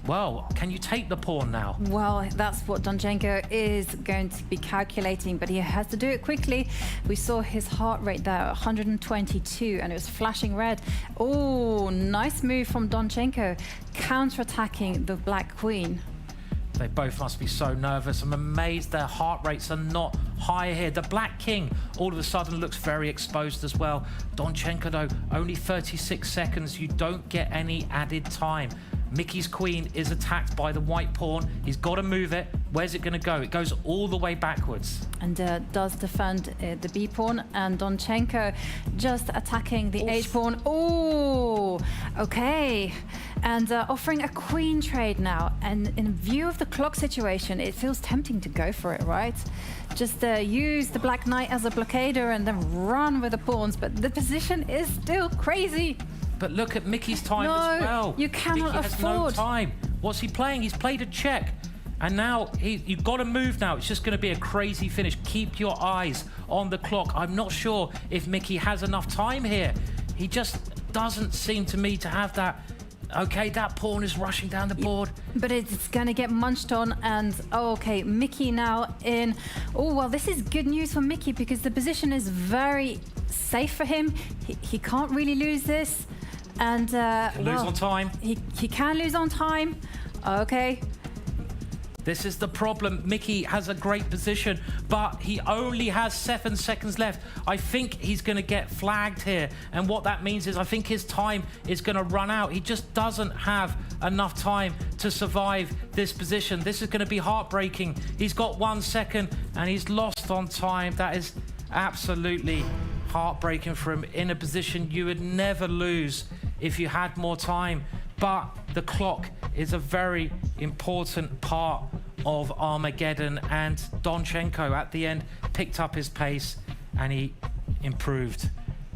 Well, can you take the pawn now?
Well, that's what Donchenko is going to be calculating, but he has to do it quickly. We saw his heart rate there, 122, and it was flashing red. Oh, nice move from Donchenko, counter-attacking the black queen.
They both must be so nervous. I'm amazed their heart rates are not higher here. The black king all of a sudden looks very exposed as well. Donchenko, though, only 36 seconds. You don't get any added time. Mickey's queen is attacked by the white pawn. He's got to move it. Where's it going to go? It goes all the way backwards.
And does defend the B pawn, and Donchenko just attacking the H pawn. Oh, okay. And offering a queen trade now. And in view of the clock situation, it feels tempting to go for it, right? Just use the black knight as a blockader and then run with the pawns. But the position is still crazy.
But look at Mickey's time as well.
You cannot
Mickey has no
afford.
time. What's he playing? He's played a check. And now you've got to move now. It's just going to be a crazy finish. Keep your eyes on the clock. I'm not sure if Mickey has enough time here. He just doesn't seem to me to have that. Okay, that pawn is rushing down the board.
But it's going to get munched on, and okay, Mickey now in. Oh, well, this is good news for Mickey because the position is very safe for him. He can't really lose this. And
lose on time.
He can lose on time. Okay.
This is the problem. Mickey has a great position, but he only has 7 seconds left. I think he's going to get flagged here. And what that means is I think his time is going to run out. He just doesn't have enough time to survive this position. This is going to be heartbreaking. He's got 1 second and he's lost on time. That is absolutely heartbreaking for him in a position you would never lose if you had more time. But the clock is a very important part of Armageddon, and Donchenko at the end picked up his pace and he improved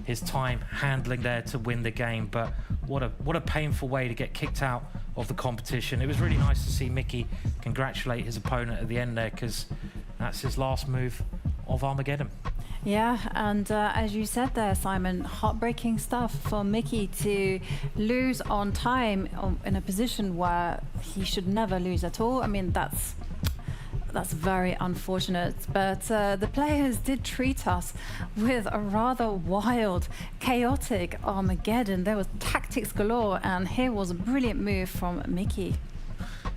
his time handling there to win the game. But what a painful way to get kicked out of the competition. It was really nice to see Mickey congratulate his opponent at the end there, because that's his last move of Armageddon.
Yeah, and as you said there, Simon, heartbreaking stuff for Mickey to lose on time in a position where he should never lose at all. I mean, that's very unfortunate. But the players did treat us with a rather wild, chaotic Armageddon. There was tactics galore, and here was a brilliant move from Mickey.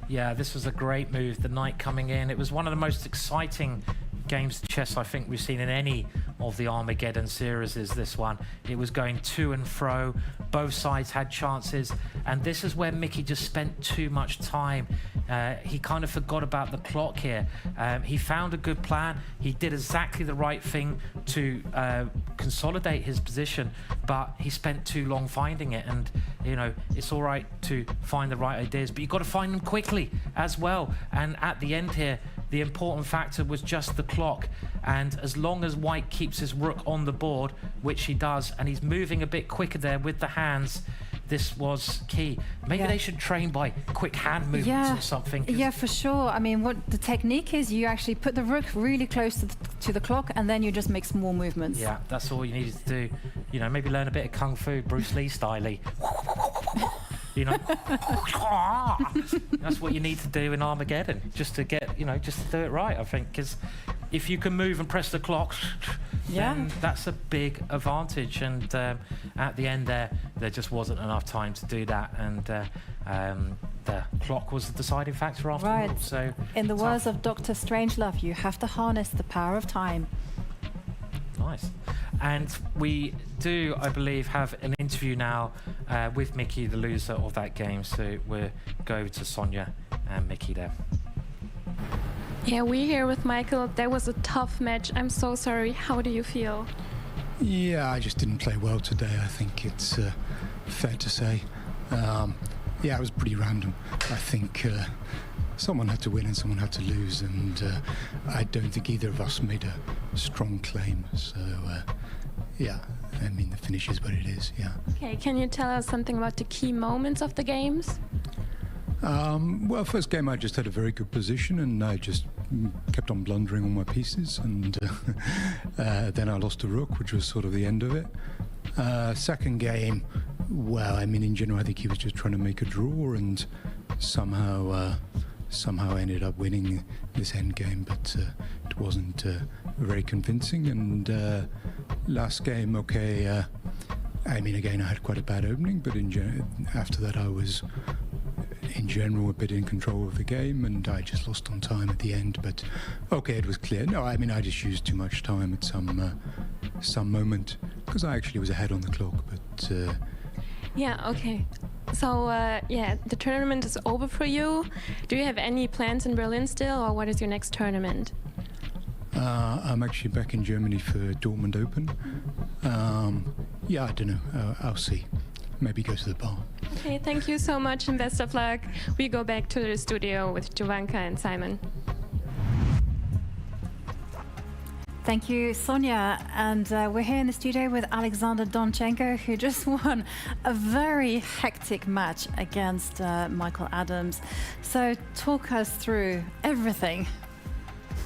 Yeah, this was a great move. The knight coming in. It was one of the most exciting games of chess I think we've seen in any of the Armageddon series. Is this one. It was going to and fro. Both sides had chances, and this is where Mickey just spent too much time. He kind of forgot about the clock here. He found a good plan. He did exactly the right thing to consolidate his position, but he spent too long finding it. And you know, it's all right to find the right ideas, but you've got to find them quickly as well. And at the end here, the important factor was just the clock. And as long as white keeps his rook on the board, which he does, and he's moving a bit quicker there with the hands, this was key. Maybe they should train by quick hand movements or something.
Yeah, for sure. I mean, what the technique is, you actually put the rook really close to the clock, and then you just make small movements.
Yeah, that's all you needed to do. You know, maybe learn a bit of kung fu, Bruce Lee style-y. You know, that's what you need to do in Armageddon, just to get, you know, just to do it right, I think. Because if you can move and press the clock, then that's a big advantage. And at the end there just wasn't enough time to do that. And the clock was the deciding factor after all. So
in the words of Dr. Strangelove, you have to harness the power of time.
Nice. And we do, I believe, have an interview now with Mickey, the loser of that game. So we'll go to Sonia and Mickey there.
Yeah, we're here with Michael. That was a tough match. I'm so sorry. How do you feel?
Yeah, I just didn't play well today. I think it's fair to say. Yeah, it was pretty random. I think someone had to win and someone had to lose, and I don't think either of us made a strong claim. So, yeah, I mean, the finish is what it is, yeah.
Okay, can you tell us something about the key moments of the games?
Well, first game I just had a very good position and I just kept on blundering on my pieces, and then I lost a rook, which was sort of the end of it. Second game, well, I mean, in general, I think he was just trying to make a draw and somehow ended up winning this end game, but it wasn't very convincing. And last game, okay, I mean, again, I had quite a bad opening, but after that I was in general a bit in control of the game, and I just lost on time at the end. But okay, it was clear. No, I mean, I just used too much time at some moment because I actually was ahead on the clock. But
Yeah, okay. So, yeah, the tournament is over for you. Do you have any plans in Berlin still, or what is your next tournament?
I'm actually back in Germany for Dortmund Open. Yeah, I don't know. I'll see. Maybe go to the bar.
Okay, thank you so much and best of luck. We go back to the studio with Jovanka and Simon.
Thank you, Sonia. And we're here in the studio with Alexander Donchenko, who just won a very hectic match against Michael Adams. So talk us through everything.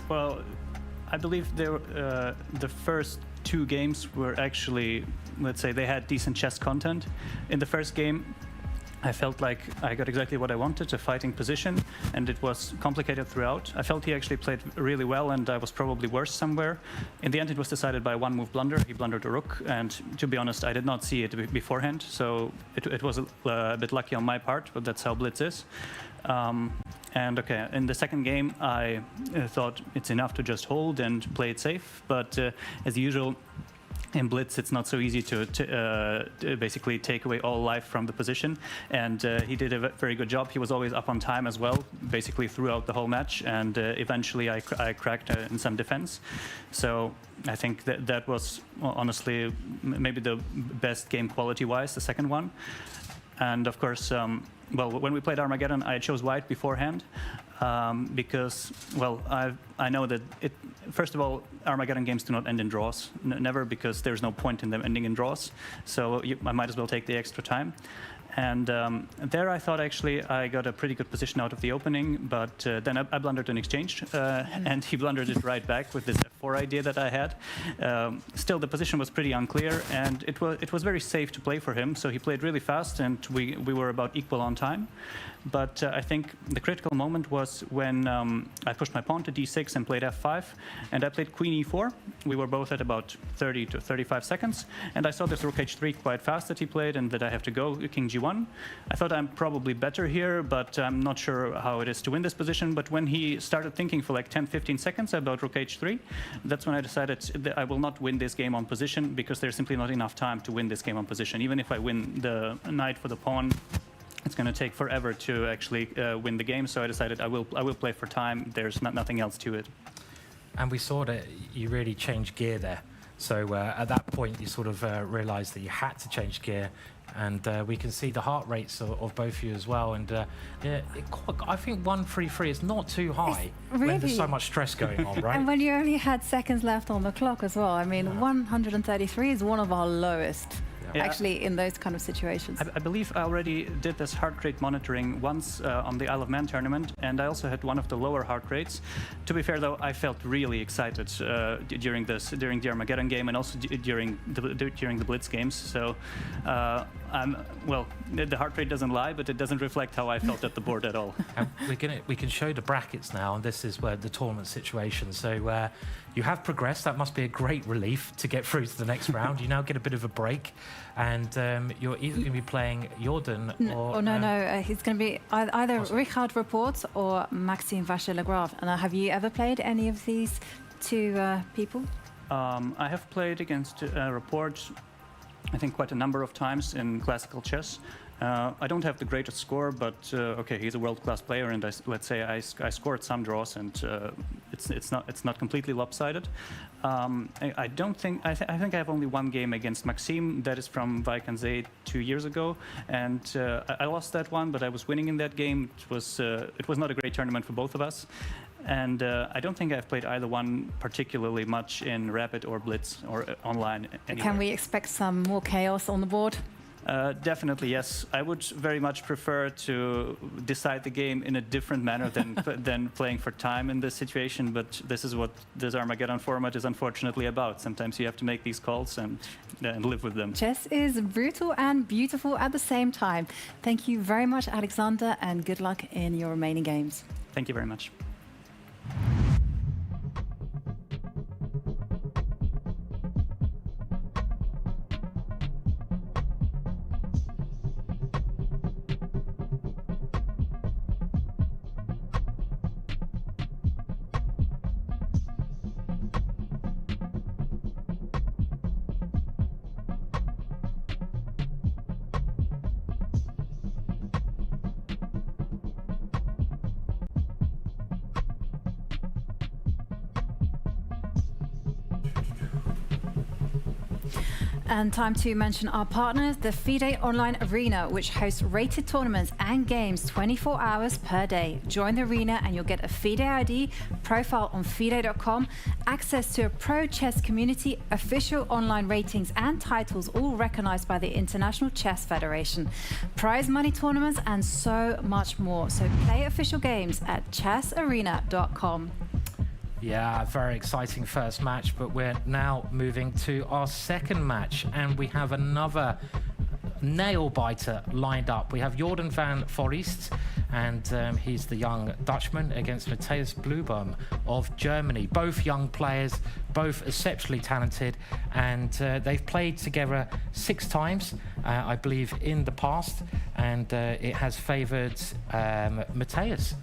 Well, I believe the first two games were actually, let's say, they had decent chess content. In the first game, I felt like I got exactly what I wanted, a fighting position, and it was complicated throughout. I felt he actually played really well, and I was probably worse somewhere. In the end, it was decided by one move blunder. He blundered a rook, and to be honest, I did not see it beforehand, so it was a bit lucky on my part, but that's how Blitz is. And okay, in the second game, I thought it's enough to just hold and play it safe, but as usual, in Blitz, it's not so easy to basically take away all life from the position, and he did a very good job. He was always up on time as well, basically throughout the whole match, and eventually I cracked in some defense. So I think that was honestly maybe the best game quality-wise, the second one. And of course, well, when we played Armageddon, I chose white beforehand because, well, I know that first of all, Armageddon games do not end in draws, never, because there's no point in them ending in draws. So I might as well take the extra time. And there I thought actually I got a pretty good position out of the opening, but then I blundered an exchange, and he blundered it right back with this F4 idea that I had. Still, the position was pretty unclear, and it was very safe to play for him, so he played really fast, and we were about equal on time. But I think the critical moment was when I pushed my pawn to d6 and played f5, and I played queen e4. We were both at about 30 to 35 seconds, and I saw this rook h3 quite fast that he played, and that I have to go king g1. I thought I'm probably better here, but I'm not sure how it is to win this position. But when he started thinking for like 10-15 seconds about rook h3, that's when I decided that I will not win this game on position, because there's simply not enough time to win this game on position. Even if I win the knight for the pawn, it's going to take forever to actually win the game. So I decided I will play for time. There's nothing else to it. And
we saw that you really changed gear there. So at that point, you sort of realized that you had to change gear. And we can see the heart rates of both of you as well. And I think 133 is not too high when there's so much stress going on, right?
And when you only had seconds left on the clock as well. I mean, 133 is one of our lowest. Yeah. Actually, in those kind of situations.
I believe I already did this heart rate monitoring once on the Isle of Man tournament, and I also had one of the lower heart rates. To be fair, though, I felt really excited during the Armageddon game, and also during the Blitz games. So, well, the heart rate doesn't lie, but it doesn't reflect how I felt at the board at all.
And we can show the brackets now, and this is where the tournament situation. So you have progressed. That must be a great relief to get through to the next round. You now get a bit of a break, and you're either going to be playing Jorden or...
No. He's going to be either Richard Rapport or Maxime Vachier-Lagrave. And have you ever played any of these two people?
I have played against Rapport, I think, quite a number of times in classical chess. I don't have the greatest score, but okay, he's a world-class player, and let's say I scored some draws, and it's not completely lopsided. I think I have only one game against Maxime. That is from Vacanze 2 years ago, and I lost that one, but I was winning in that game. It was not a great tournament for both of us. And I don't think I've played either one particularly much in Rapid or Blitz or online anywhere.
Can we expect some more chaos on the board?
Definitely, yes. I would very much prefer to decide the game in a different manner than playing for time in this situation, but this is what this Armageddon format is unfortunately about. Sometimes you have to make these calls and live with them.
Chess is brutal and beautiful at the same time. Thank you very much, Alexander, and good luck in your remaining games.
Thank you very much.
And time to mention our partners, the FIDE Online Arena, which hosts rated tournaments and games 24 hours per day. Join the arena and you'll get a FIDE ID, profile on FIDE.com, access to a pro chess community, official online ratings and titles, all recognized by the International Chess Federation, prize money tournaments, and so much more. So play official games at chessarena.com.
Yeah, very exciting first match, but we're now moving to our second match, and we have another nail-biter lined up. We have Jorden Van Foreest, and he's the young Dutchman, against Matthias Bluebaum of Germany. Both young players, both exceptionally talented, and they've played together 6 times, I believe, in the past, and it has favoured Matthias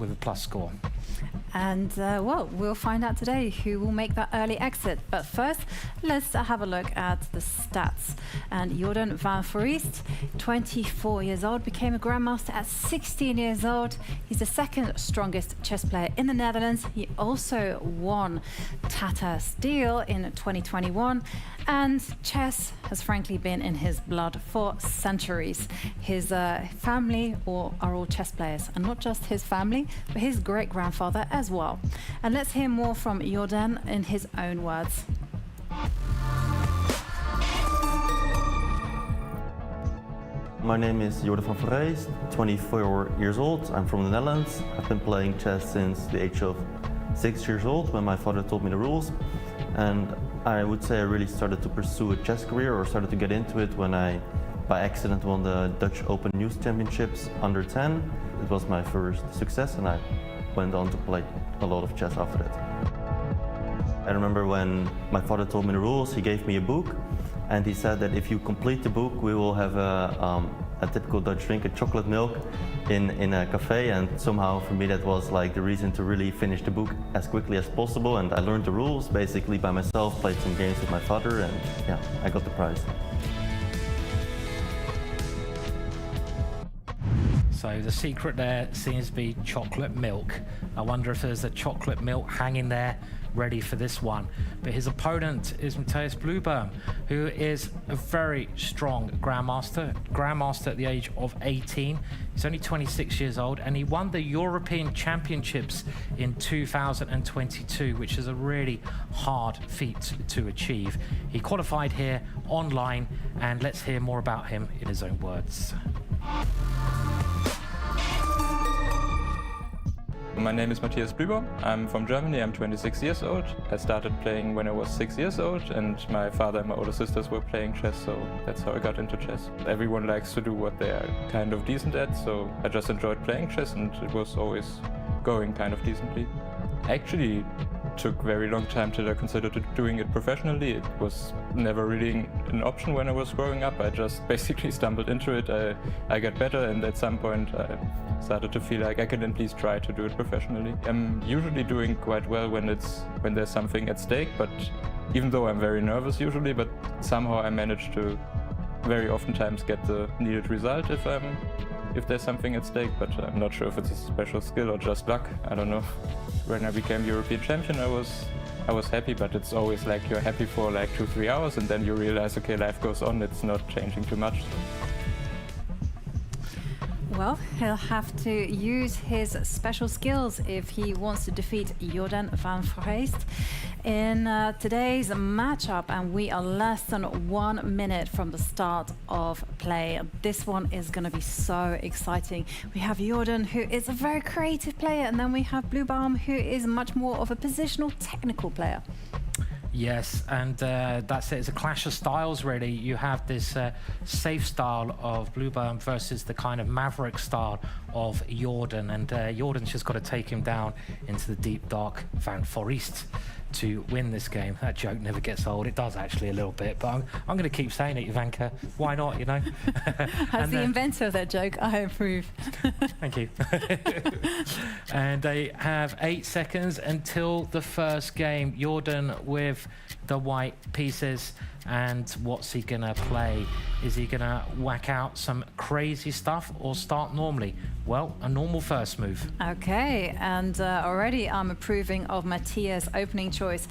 with a plus score.
And well, we'll find out today who will make that early exit. But first, let's have a look at the stats. And Jorden Van Foreest, 24 years old, became a grandmaster at 16 years old. He's the second strongest chess player in the Netherlands. He also won Tata Steel in 2021. And chess has frankly been in his blood for centuries. His family are all chess players, and not just his family, but his great-grandfather as well. And let's hear more from Jorden in his own words.
My name is Jorden Van Foreest, 24 years old. I'm from the Netherlands. I've been playing chess since the age of 6 years old, when my father taught me the rules. And I would say I really started to pursue a chess career, or started to get into it, when I, by accident, won the Dutch Open Youth Championships under 10. It was my first success, and I went on to play a lot of chess after that. I remember when my father told me the rules, he gave me a book, and he said that if you complete the book, we will have a typical Dutch drink, a chocolate milk, in a cafe. And somehow for me that was like the reason to really finish the book as quickly as possible. And I learned the rules basically by myself, played some games with my father, and yeah, I got the prize.
So the secret there seems to be chocolate milk. I wonder if there's a chocolate milk hanging there ready for this one. But his opponent is Matthias Bluebaum, who is a very strong grandmaster at the age of 18. He's only 26 years old, and he won the European Championships in 2022, which is a really hard feat to achieve. He qualified here online, and let's hear more about him in his own words.
My name is Matthias Bluebaum. I'm from Germany. I'm 26 years old. I started playing when I was 6 years old, and my father and my older sisters were playing chess, so that's how I got into chess. Everyone likes to do what they are kind of decent at, so I just enjoyed playing chess, and it was always going kind of decently. Actually, took very long time till I considered doing it professionally. It was never really an option when I was growing up. I just basically stumbled into it. I got better, and at some point I started to feel like I can at least try to do it professionally. I'm usually doing quite well when there's something at stake, but even though I'm very nervous usually, but somehow I manage to very oftentimes get the needed result if there's something at stake, but I'm not sure if it's a special skill or just luck. I don't know. When I became European champion, I was happy, but it's always like you're happy for like 2-3 hours, and then you realize, okay, life goes on, it's not changing too much.
Well, he'll have to use his special skills if he wants to defeat Jorden Van Foreest in today's matchup, and we are less than 1 minute from the start of play. This one is going to be so exciting. We have Jorden, who is a very creative player, and then we have Bluebaum, who is much more of a positional technical player.
Yes, and that's it. It's a clash of styles, really. You have this safe style of Bluebaum versus the kind of maverick style of Jorden, and Jorden's just got to take him down into the deep, dark Van Foreest to win this game. That joke never gets old. It does actually a little bit, but I'm going to keep saying it, Jovanka. Why not, you know?
As the inventor of that joke, I approve.
Thank you. And they have 8 seconds until the first game. Jorden with the white pieces, and what's he gonna play? Is he gonna whack out some crazy stuff or start normally? Well, a normal first move.
Okay, and already I'm approving of Matthias' opening choice,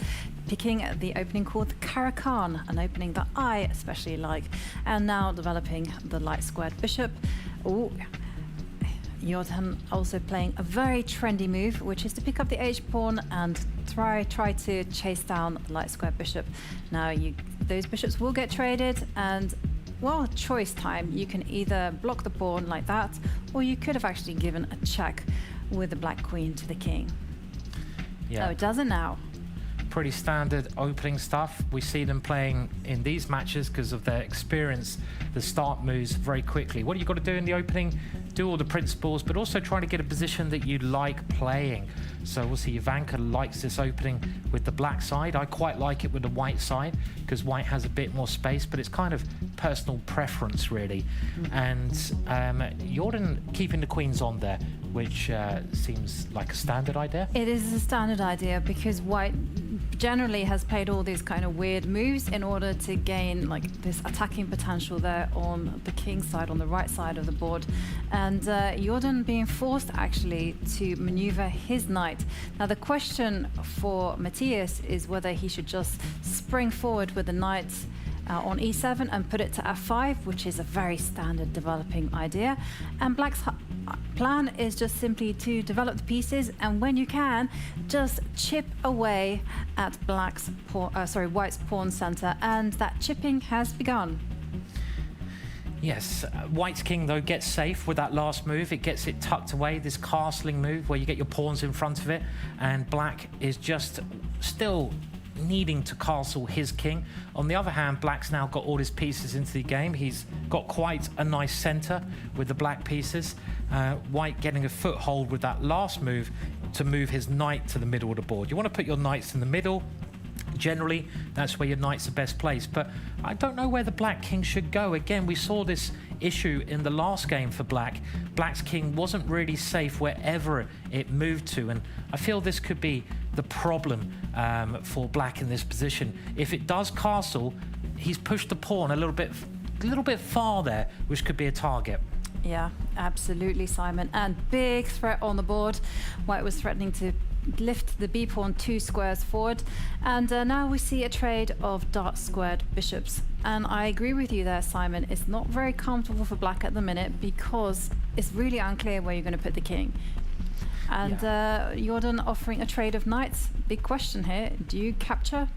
picking the opening called Caracan, an opening that I especially like, and now developing the light squared bishop. Ooh. Jorden also playing a very trendy move, which is to pick up the h-pawn and try to chase down the light square bishop. Now those bishops will get traded, and well, choice time. You can either block the pawn like that, or you could have actually given a check with the black queen to the king.
Yeah.
Oh, it doesn't now.
Pretty standard opening stuff. We see them playing in these matches because of their experience, the start moves very quickly. What you got to do in the opening, do all the principles, but also try to get a position that you like playing. So we'll see Jovanka likes this opening with the black side. I quite like it with the white side because white has a bit more space, but it's kind of personal preference, really. And Jorden keeping the queens on there, which seems like a standard idea.
It is a standard idea because white generally has played all these kind of weird moves in order to gain like this attacking potential there on the king side, on the right side of the board, and Jorden being forced actually to maneuver his knight. Now the question for Matthias is whether he should just spring forward with the knight on e7 and put it to f5, which is a very standard developing idea, and black's plan is just simply to develop the pieces, and when you can, just chip away at white's pawn center, and that chipping has begun.
Yes, white's king though gets safe with that last move. It gets it tucked away, this castling move where you get your pawns in front of it, and black is just still needing to castle his king. On the other hand, black's now got all his pieces into the game. He's got quite a nice center with the black pieces. White getting a foothold with that last move to move his knight to the middle of the board. You want to put your knights in the middle. Generally, that's where your knights are best placed, but I don't know where the black king should go. Again, we saw this issue in the last game for black. Black's king wasn't really safe wherever it moved to, and I feel this could be the problem for black in this position. If it does castle, he's pushed the pawn a little bit far there, which could be a target.
Yeah, absolutely, Simon. And big threat on the board. White was threatening to lift the b-pawn 2 squares forward, and now we see a trade of dark squared bishops. And I agree with you there, Simon. It's not very comfortable for black at the minute because it's really unclear where you're going to put the king. And Jorden offering a trade of knights. Big question here. Do you capture,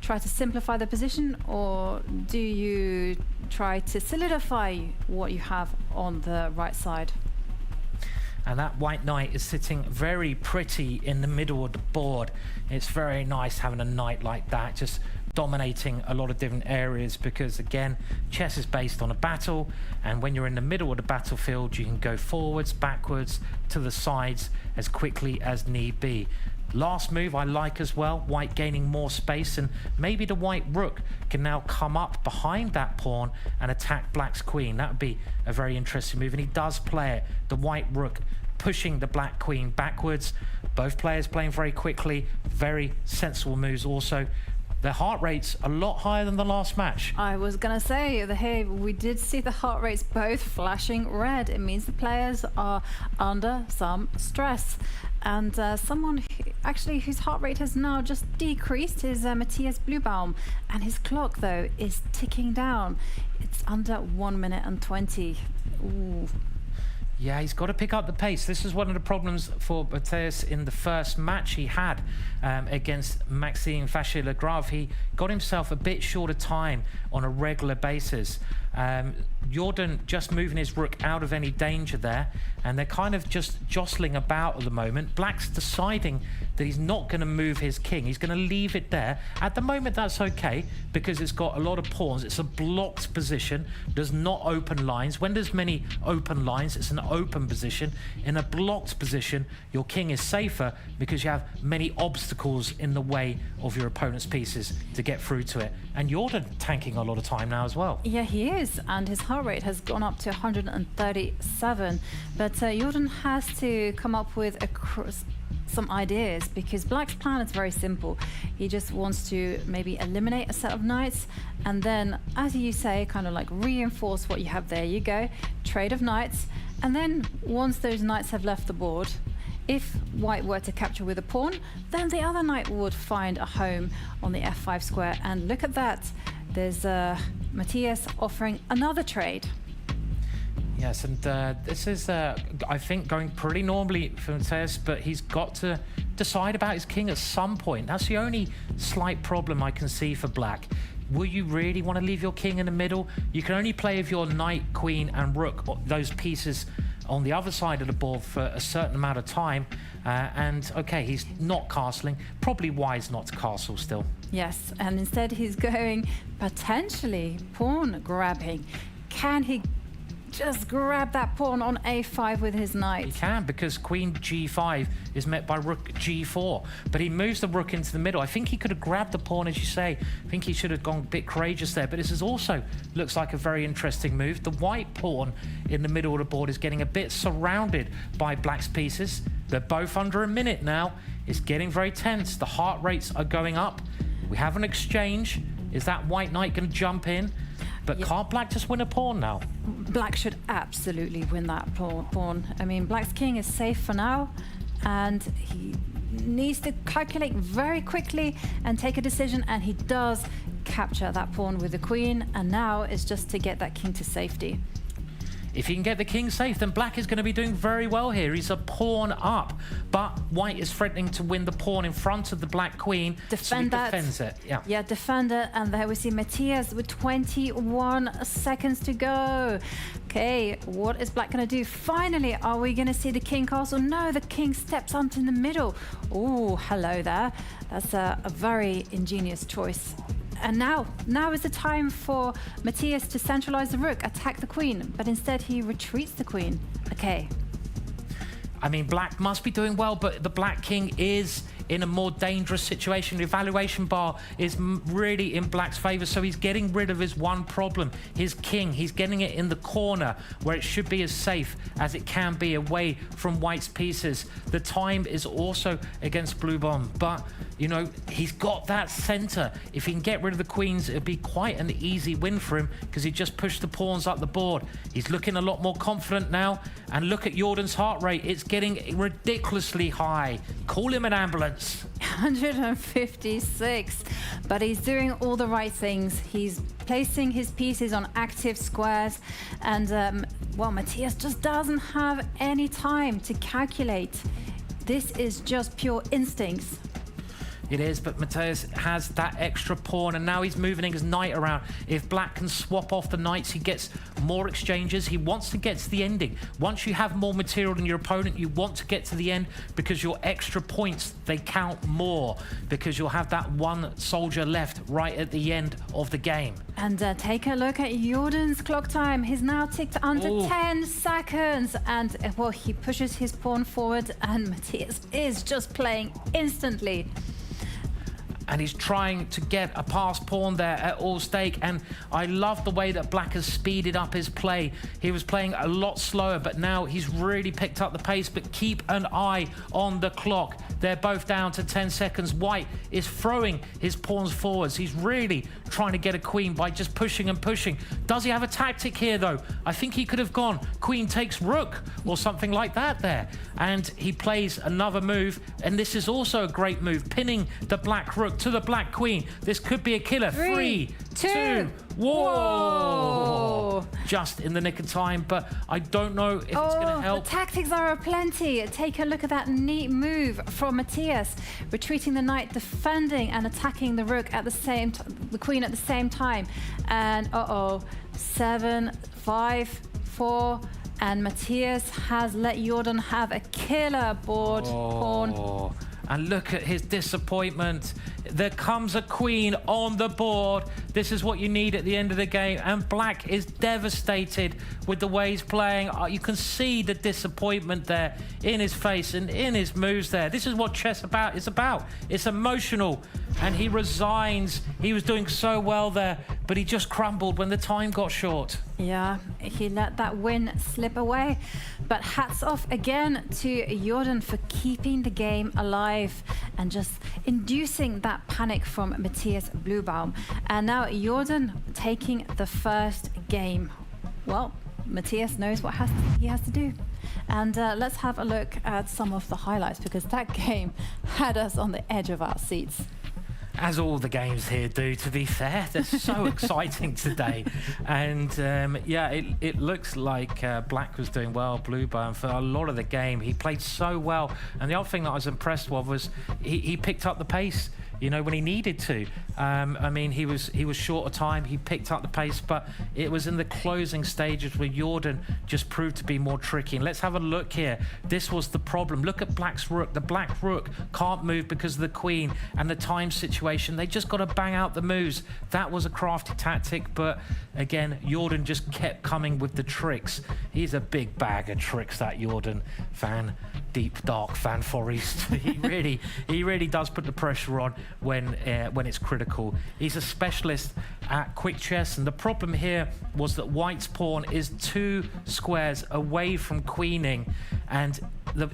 try to simplify the position, or do you try to solidify what you have on the right side?
And that white knight is sitting very pretty in the middle of the board. It's very nice having a knight like that, just dominating a lot of different areas, because again, chess is based on a battle, and when you're in the middle of the battlefield, you can go forwards, backwards, to the sides as quickly as need be. Last move I like as well, white gaining more space, and maybe the white rook can now come up behind that pawn and attack black's queen. That would be a very interesting move, and he does play it. The white rook pushing the black queen backwards. Both players playing very quickly, very sensible moves also. Their heart rate's a lot higher than the last match.
I was going to say, hey, we did see the heart rates both flashing red. It means the players are under some stress. And someone whose heart rate has now just decreased is Matthias Bluebaum. And his clock, though, is ticking down. It's under 1 minute and 20. Ooh.
Yeah, he's got to pick up the pace. This is one of the problems for Matthias in the first match he had against Maxime Vachier-Lagrave. He got himself a bit short of time on a regular basis. Jorden just moving his rook out of any danger there, and they're kind of just jostling about at the moment. Black's deciding that he's not going to move his king. He's going to leave it there. At the moment, that's okay, because it's got a lot of pawns. It's a blocked position, does not open lines. When there's many open lines, it's an open position. In a blocked position, your king is safer because you have many obstacles in the way of your opponent's pieces to get through to it. And Jorden tanking a lot of time now as well.
Yeah, he is, and his heart rate has gone up to 137. But Jorden has to come up with some ideas, because Black's plan is very simple. He just wants to maybe eliminate a set of knights, and then, as you say, kind of like reinforce what you have. There you go, trade of knights. And then once those knights have left the board, if white were to capture with a pawn, then the other knight would find a home on the f5 square. And look at that, there's Matthias offering another trade.
Yes, and this is, I think, going pretty normally for Matthias, but he's got to decide about his king at some point. That's the only slight problem I can see for Black. Will you really want to leave your king in the middle? You can only play with your knight, queen, and rook, those pieces on the other side of the board, for a certain amount of time. And okay, he's not castling. Probably wise not to castle still.
Yes, and instead he's going potentially pawn grabbing. Can he just grab that pawn on a5 with his knight?
He can, because queen g5 is met by rook g4, but he moves the rook into the middle. I think he could have grabbed the pawn, as you say. I think he should have gone a bit courageous there, but this is also looks like a very interesting move. The white pawn in the middle of the board is getting a bit surrounded by Black's pieces. They're both under a minute now. It's getting very tense. The heart rates are going up. We have an exchange. Is that white knight going to jump in? But can't Black just win a pawn now?
Black should absolutely win that pawn. I mean, Black's king is safe for now, and he needs to calculate very quickly and take a decision, and he does capture that pawn with the queen, and now it's just to get that king to safety.
If he can get the king safe, then Black is going to be doing very well here. He's a pawn up, but white is threatening to win the pawn in front of the black queen.
Defend that.
Defends it.
Yeah, defend it. And there we see Matthias with 21 seconds to go. Okay, what is Black going to do? Finally, are we going to see the king castle? No, the king steps onto in the middle. Oh, hello there. That's a very ingenious choice. And now is the time for Matthias to centralize the rook, attack the queen, but instead he retreats the queen. Okay.
I mean, Black must be doing well, but the black king is in a more dangerous situation. The evaluation bar is really in Black's favor, so he's getting rid of his one problem, his king. He's getting it in the corner where it should be as safe as it can be, away from white's pieces. The time is also against Bluebaum, but you know, he's got that center. If he can get rid of the queens, it'll be quite an easy win for him, because he just pushed the pawns up the board. He's looking a lot more confident now, and look at Jorden's heart rate. It's getting ridiculously high. Call him an ambulance.
156, but he's doing all the right things. He's placing his pieces on active squares, and well, Matthias just doesn't have any time to calculate. This is just pure instincts.
It is, but Matthias has that extra pawn, and now he's moving his knight around. If Black can swap off the knights, he gets more exchanges. He wants to get to the ending. Once you have more material than your opponent, you want to get to the end, because your extra points, they count more, because you'll have that one soldier left right at the end of the game.
And take a look at Jorden's clock time. He's now ticked under 10 seconds. And, well, he pushes his pawn forward, and Matthias is just playing instantly.
And he's trying to get a passed pawn there at all stake. And I love the way that Black has speeded up his play. He was playing a lot slower, but now he's really picked up the pace. But keep an eye on the clock. They're both down to 10 seconds. White is throwing his pawns forwards. He's really trying to get a queen by just pushing and pushing. Does he have a tactic here, though? I think he could have gone queen takes rook or something like that there. And he plays another move. And this is also a great move, pinning the black rook to the black queen. This could be a killer. 3, 2, whoa! just in the nick of time, but I don't know if it's going to help.
The tactics are aplenty. Take a look at that neat move from Matthias, retreating the knight, defending and attacking the rook at the same the queen at the same time. And 7, 5, 4, and Matthias has let Jorden have a killer board pawn.
And look at his disappointment. There comes a queen on the board. This is what you need at the end of the game. And Black is devastated with the way he's playing. You can see the disappointment there in his face and in his moves there. This is what chess is about. It's emotional. And he resigns. He was doing so well there, but he just crumbled when the time got short.
Yeah, he let that win slip away. But hats off again to Jorden for keeping the game alive and just inducing that panic from Matthias Bluebaum. And now Jorden taking the first game. Well, Matthias knows what he has to do. And let's have a look at some of the highlights, because that game had us on the edge of our seats.
As all the games here do, to be fair. They're so exciting today. And yeah, it looks like Black was doing well, Bluebaum, for a lot of the game. He played so well. And the other thing that I was impressed with was he picked up the pace, you know, when he needed to. I mean, he was short of time, he picked up the pace, but it was in the closing stages where Jorden just proved to be more tricky. And let's have a look here. This was the problem. Look at Black's rook. The Black rook can't move because of the queen and the time situation. They just got to bang out the moves. That was a crafty tactic, but again, Jorden just kept coming with the tricks. He's a big bag of tricks, that Jorden deep dark Van Foreest. he really does put the pressure on when it's critical. He's a specialist at quick chess, and the problem here was that White's pawn is 2 squares away from queening, and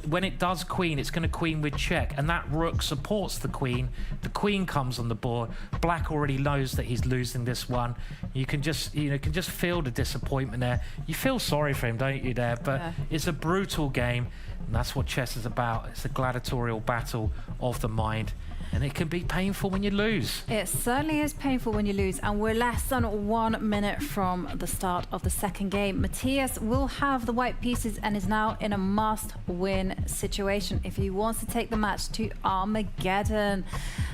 when it does queen, it's going to queen with check, and that rook supports the queen. The queen comes on the board. Black already knows that he's losing this one. You can just feel the disappointment there. You feel sorry for him, don't you, there? But yeah, it's a brutal game, and that's what chess is about. It's a gladiatorial battle of the mind. And it can be painful when you lose.
It certainly is painful when you lose, and we're less than 1 minute from the start of the second game. Matthias will have the white pieces and is now in a must-win situation if he wants to take the match to Armageddon.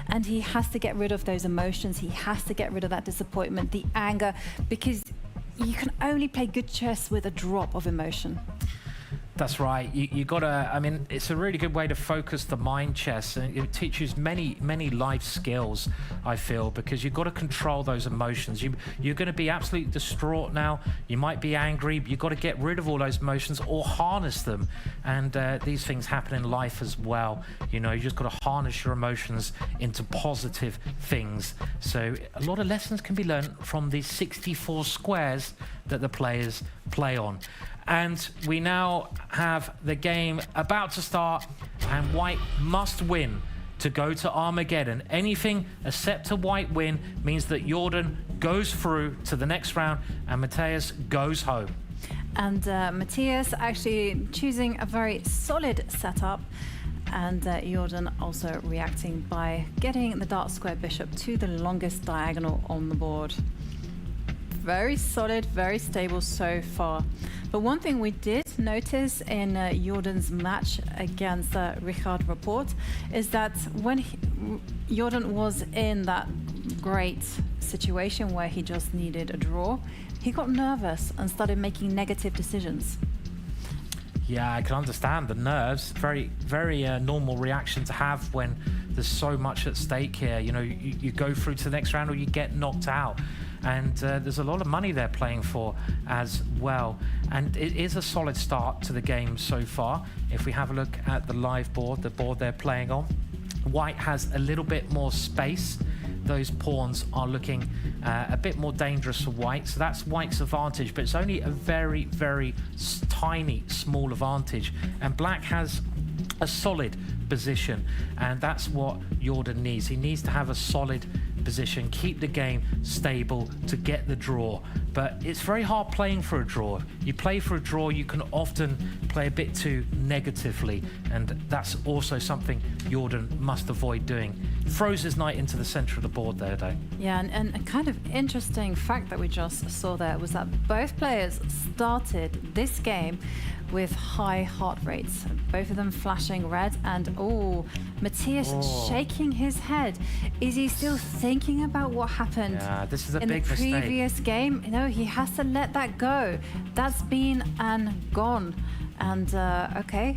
And he has to get rid of those emotions. He has to get rid of that disappointment, the anger, because you can only play good chess with a drop of emotion.
That's right. You gotta, I mean, it's a really good way to focus the mind chess, and it teaches many life skills, I feel, because you've got to control those emotions. You're going to be absolutely distraught now. You might be angry, but you've got to get rid of all those emotions or harness them. And these things happen in life as well. You know, you just got to harness your emotions into positive things. So a lot of lessons can be learned from these 64 squares that the players play on. And we now have the game about to start, and White must win to go to Armageddon. Anything except a White win means that Jorden goes through to the next round and Matthias goes home.
And Matthias actually choosing a very solid setup, and Jorden also reacting by getting the dark square bishop to the longest diagonal on the board. Very solid, very stable so far. But one thing we did notice in Jorden's match against Richard Rapport is that when Jorden was in that great situation where he just needed a draw, he got nervous and started making negative decisions.
Yeah, I can understand the nerves. Very normal reaction to have when there's so much at stake here. You know, you go through to the next round or you get knocked out. And there's a lot of money they're playing for as well. And it is a solid start to the game so far. If we have a look at the live board, the board they're playing on, White has a little bit more space. Those pawns are looking a bit more dangerous for White, so that's White's advantage, but it's only a very tiny, small advantage. And Black has a solid position, and that's what Jorden needs. He needs to have a solid position, keep the game stable to get the draw. but it's very hard playing for a draw. You play for a draw, you can often play a bit too negatively, and that's also something Jorden must avoid doing. Throws his knight into the center of the board there, though.
Yeah, and a kind of interesting fact that we just saw there was that both players started this game with high heart rates, both of them flashing red, and Matthias shaking his head. Is he still thinking about what happened
this is a
in
big
the previous game? No, he has to let that go. That's been and gone. And okay.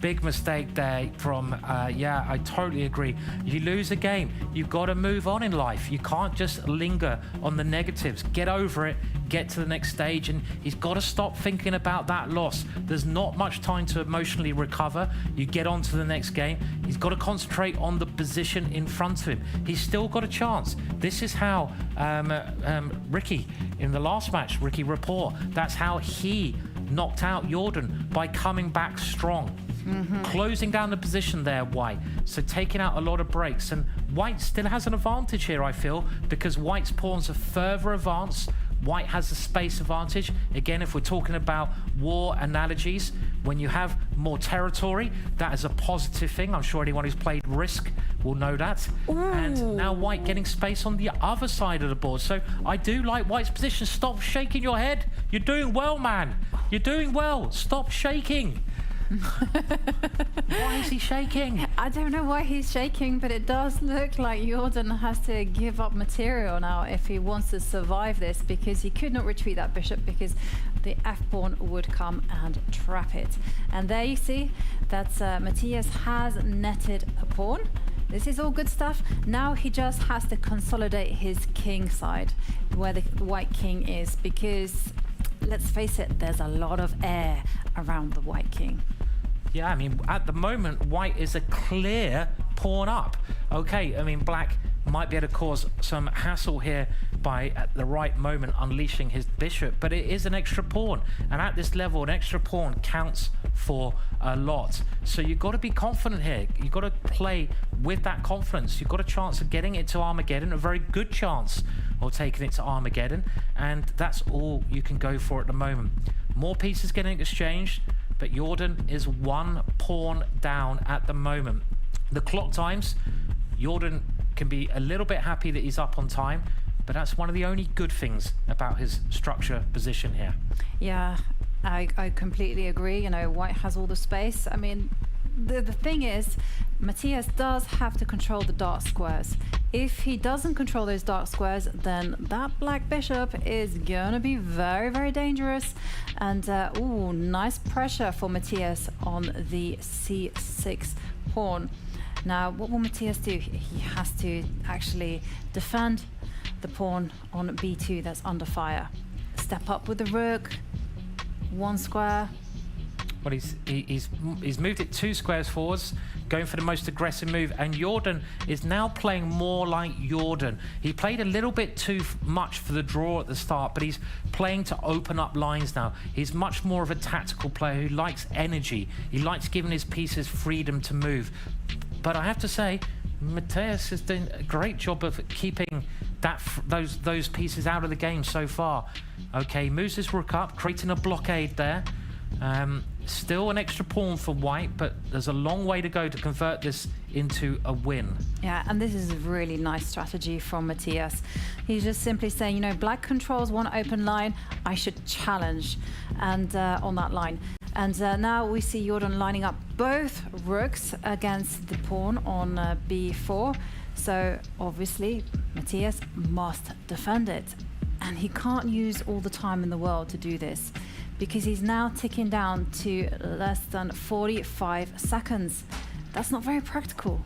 Big mistake there from, I totally agree. You lose a game, you've got to move on in life. You can't just linger on the negatives. Get over it, get to the next stage, and he's got to stop thinking about that loss. There's not much time to emotionally recover. You get on to the next game. He's got to concentrate on the position in front of him. He's still got a chance. This is how Ricky, in the last match, Ricky Rapport, that's how he knocked out Jorden, by coming back strong. Closing down the position there, White. So taking out a lot of breaks. And White still has an advantage here, I feel, because White's pawns are further advanced. White has the space advantage. Again, if we're talking about war analogies, when you have more territory, that is a positive thing. I'm sure anyone who's played Risk will know that. And now White getting space on the other side of the board. So I do like White's position. Stop shaking your head. You're doing well, man. You're doing well. Stop shaking. Why is he shaking?
I don't know why he's shaking, but it does look like Jorden has to give up material now if he wants to survive this, because he could not retreat that bishop because the f-pawn would come and trap it. And there you see that Matthias has netted a pawn. This is all good stuff. Now he just has to consolidate his king side, where the white king is, because let's face it, there's a lot of air around the white king.
Yeah, I mean, at the moment, White is a clear pawn up. Okay, I mean, Black might be able to cause some hassle here by, at the right moment, unleashing his bishop, but it is an extra pawn. And at this level, an extra pawn counts for a lot. So you've got to be confident here. You've got to play with that confidence. You've got a chance of getting it to Armageddon, a very good chance of taking it to Armageddon, and that's all you can go for at the moment. More pieces getting exchanged, but Jorden is one pawn down at the moment. The clock times, Jorden can be a little bit happy that he's up on time, but that's one of the only good things about his structure position here.
Yeah, I completely agree. You know, White has all the space. I mean, the thing is, Matthias does have to control the dark squares. If he doesn't control those dark squares, then that black bishop is gonna be very, very dangerous. And nice pressure for Matthias on the c6 pawn. Now, what will Matthias do? He has to actually defend the pawn on b2 that's under fire. Step up with the rook, one square.
Well, he's moved it 2 squares forwards, going for the most aggressive move, and Jorden is now playing more like Jorden. He played a little bit too much for the draw at the start, but he's playing to open up lines now. He's much more of a tactical player who likes energy. He likes giving his pieces freedom to move. But I have to say, Matthias has done a great job of keeping those pieces out of the game so far. Okay, moves his rook up, creating a blockade there. Still an extra pawn for White, but there's a long way to go to convert this into a win.
Yeah, and this is a really nice strategy from Matthias. He's just simply saying, you know, Black controls one open line, I should challenge and on that line. And now we see Jorden lining up both rooks against the pawn on b4. So obviously Matthias must defend it. And he can't use all the time in the world to do this, because he's now ticking down to less than 45 seconds. That's not very practical.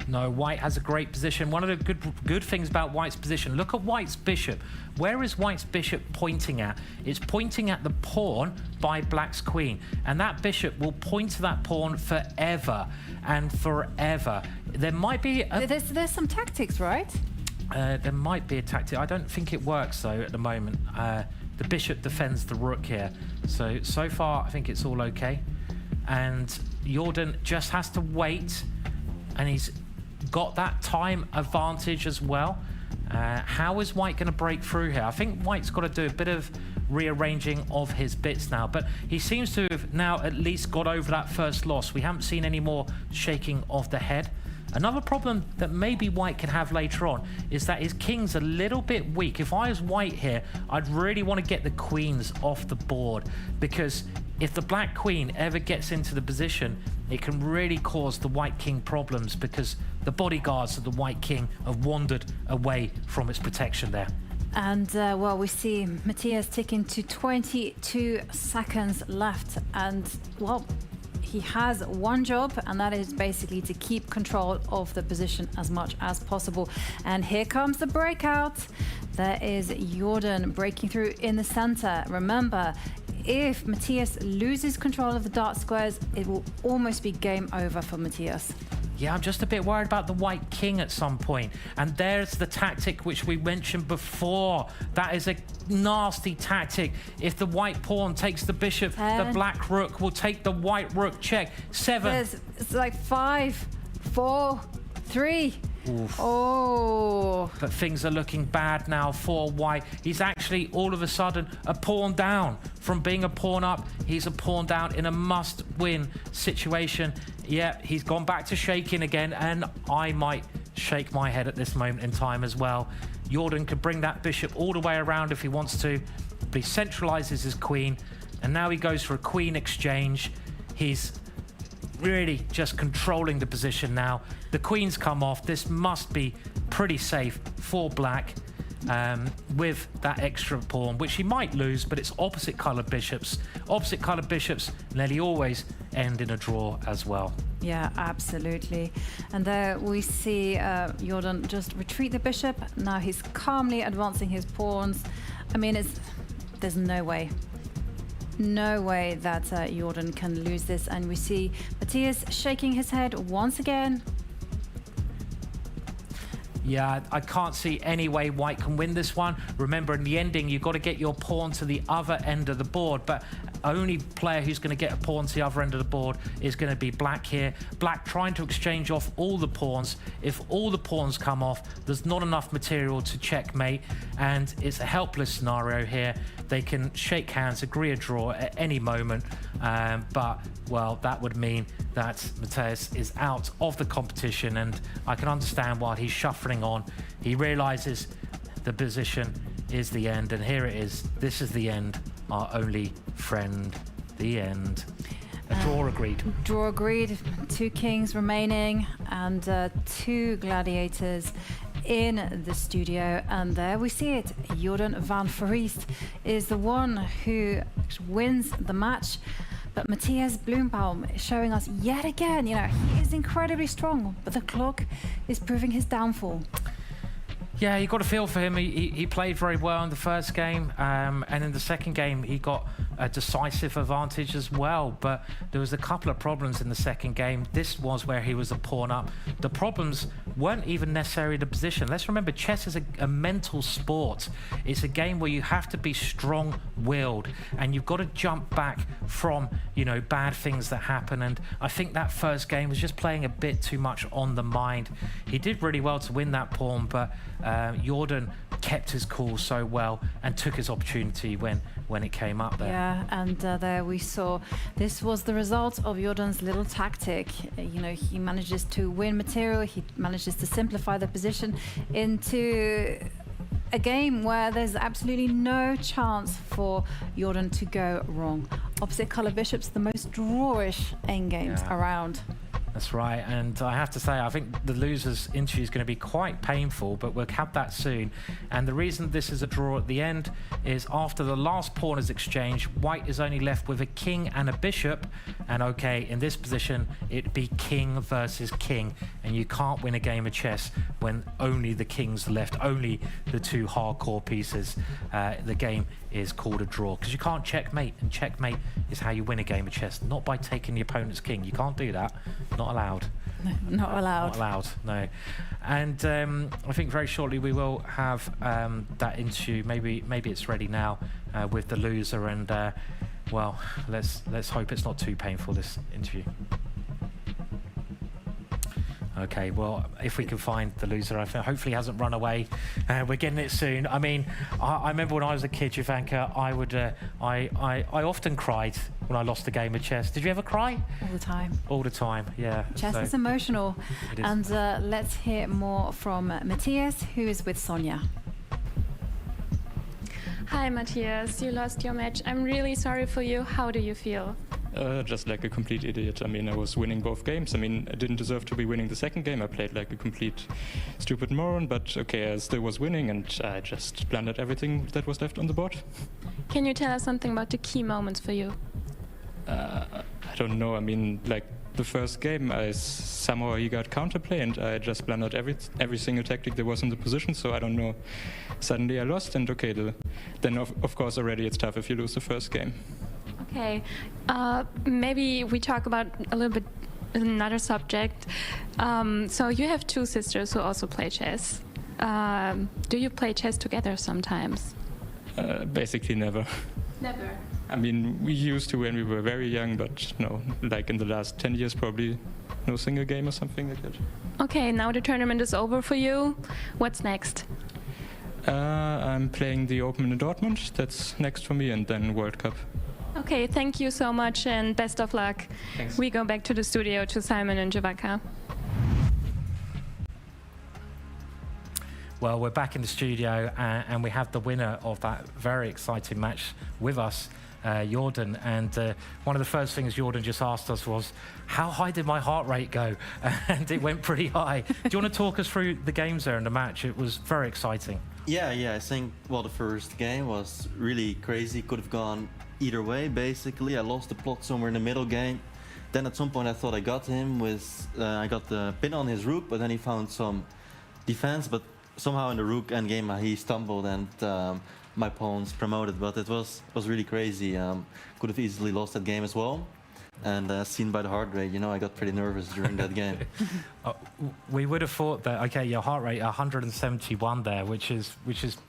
No, White has a great position. One of the good things about White's position, look at White's bishop. Where is White's bishop pointing at? It's pointing at the pawn by Black's queen. And that bishop will point to that pawn forever and forever. There might be
There's some tactics, right?
There might be a tactic. I don't think it works, though, at the moment. The bishop defends the rook here. So far, I think it's all okay. And Jorden just has to wait, and he's got that time advantage as well. How is White going to break through here? I think White's got to do a bit of rearranging of his bits now, but he seems to have now at least got over that first loss. We haven't seen any more shaking of the head. Another problem that maybe White can have later on is that his king's a little bit weak. If I was White here, I'd really want to get the queens off the board, because if the black queen ever gets into the position, it can really cause the white king problems, because the bodyguards of the white king have wandered away from its protection there.
And well, we see Matthias ticking to 22 seconds left, and well, he has one job, and that is basically to keep control of the position as much as possible. And here comes the breakout. There is Jorden breaking through in the center. Remember, if Matthias loses control of the dark squares, it will almost be game over for Matthias.
Yeah, I'm just a bit worried about the white king at some point. And there's the tactic which we mentioned before. That is a nasty tactic. If the white pawn takes the bishop, the black rook will take the white rook check. 7.
It's like 5, 4, 3.
Oof.
Oh.
But things are looking bad now for White. He's actually all of a sudden a pawn down. From being a pawn up, he's a pawn down in a must-win situation. Yeah, he's gone back to shaking again, and I might shake my head at this moment in time as well. Jorden could bring that bishop all the way around if he wants to, but he centralizes his queen, and now he goes for a queen exchange. He's really just controlling the position now. The queen's come off. This must be pretty safe for black with that extra pawn, which he might lose, but it's opposite colored bishops. Opposite colored bishops nearly always end in a draw as well.
Yeah, absolutely. And there we see Jorden just retreat the bishop. Now he's calmly advancing his pawns. I mean, there's no way that Jorden can lose this. And we see Matthias shaking his head once again.
Yeah, I can't see any way White can win this one. Remember, in the ending, you've got to get your pawn to the other end of the board, but only player who's going to get a pawn to the other end of the board is going to be black here. Black trying to exchange off all the pawns. If all the pawns come off, there's not enough material to checkmate, and it's a helpless scenario here. They can shake hands, agree a draw at any moment, but, well, that would mean that Matthias is out of the competition, and I can understand why he's shuffling on. He realizes the position is the end, and here it is. This is the end, our only friend, the end. A draw agreed.
Draw agreed. 2 kings remaining, and 2 gladiators in the studio. And there we see it. Jorden Van Foreest is the one who wins the match. But Matthias Bluebaum is showing us yet again, you know, he is incredibly strong, but the clock is proving his downfall.
Yeah, you got a feel for him. He played very well in the first game, and in the second game he got a decisive advantage as well. But there was a couple of problems in the second game. This was where he was a pawn up. The problems weren't even necessarily the position. Let's remember, chess is a mental sport. It's a game where you have to be strong-willed, and you've got to jump back from, you know, bad things that happen. And I think that first game was just playing a bit too much on the mind. He did really well to win that pawn, but Jorden kept his cool so well and took his opportunity when it came up there.
Yeah, and there we saw this was the result of Jorden's little tactic. You know, he manages to win material, he manages to simplify the position into a game where there's absolutely no chance for Jorden to go wrong. Opposite color bishops, the most drawish endgames around.
That's right, and I have to say, I think the loser's interview is going to be quite painful, but we'll have that soon. And the reason this is a draw at the end is after the last pawn is exchanged, White is only left with a king and a bishop, and okay, in this position, it'd be king versus king, and you can't win a game of chess when only the king's left, only the 2 hardcore pieces. The game is called a draw, because you can't checkmate, and checkmate is how you win a game of chess, not by taking the opponent's king. You can't do that. Not allowed.
No, not allowed.
Not allowed, no. And I think very shortly we will have that interview. Maybe it's ready now with the loser, and well, let's hope it's not too painful, this interview. Okay, well, if we can find the loser, I think hopefully he hasn't run away. We're getting it soon. I mean, I remember when I was a kid, Jovanka, I often cried when I lost a game of chess. Did you ever cry?
All the time.
All the time, yeah.
Chess is emotional.
It is.
And let's hear more from Matthias, who is with Sonia.
Hi, Matthias. You lost your match. I'm really sorry for you. How do you feel?
Just like a complete idiot. I mean, I was winning both games. I mean, I didn't deserve to be winning the second game. I played like a complete stupid moron, but okay, I still was winning, and I just blundered everything that was left on the board.
Can you tell us something about the key moments for you?
I don't know. I mean, like the first game, somehow he got counterplay, and I just blundered every single tactic that was in the position. So I don't know. Suddenly I lost, and okay, then of course already it's tough if you lose the first game.
Okay, maybe we talk about a little bit another subject. So you have two sisters who also play chess. Do you play chess together sometimes?
Basically never.
Never.
I mean, we used to when we were very young, but no, like in the last 10 years probably no single game or something like that.
Okay, now the tournament is over for you. What's next?
I'm playing the Open in Dortmund. That's next for me, and then World Cup.
Okay, thank you so much and best of luck.
Thanks.
We go back to the studio to Simon and Jovanka.
Well, we're back in the studio and we have the winner of that very exciting match with us, Jorden. And one of the first things Jorden just asked us was, how high did my heart rate go? And it went pretty high. Do you want to talk us through the games there in the match? It was very exciting.
Yeah, I think, well, the first game was really crazy. Could have gone either way, basically. I lost the plot somewhere in the middle game. Then at some point I thought I got him with, I got the pin on his rook, but then he found some defense, but somehow in the rook endgame he stumbled and my pawns promoted, but it was really crazy. Could have easily lost that game as well. And seen by the heart rate, you know, I got pretty nervous during that game.
We would have thought that, okay, your heart rate 171 there, which is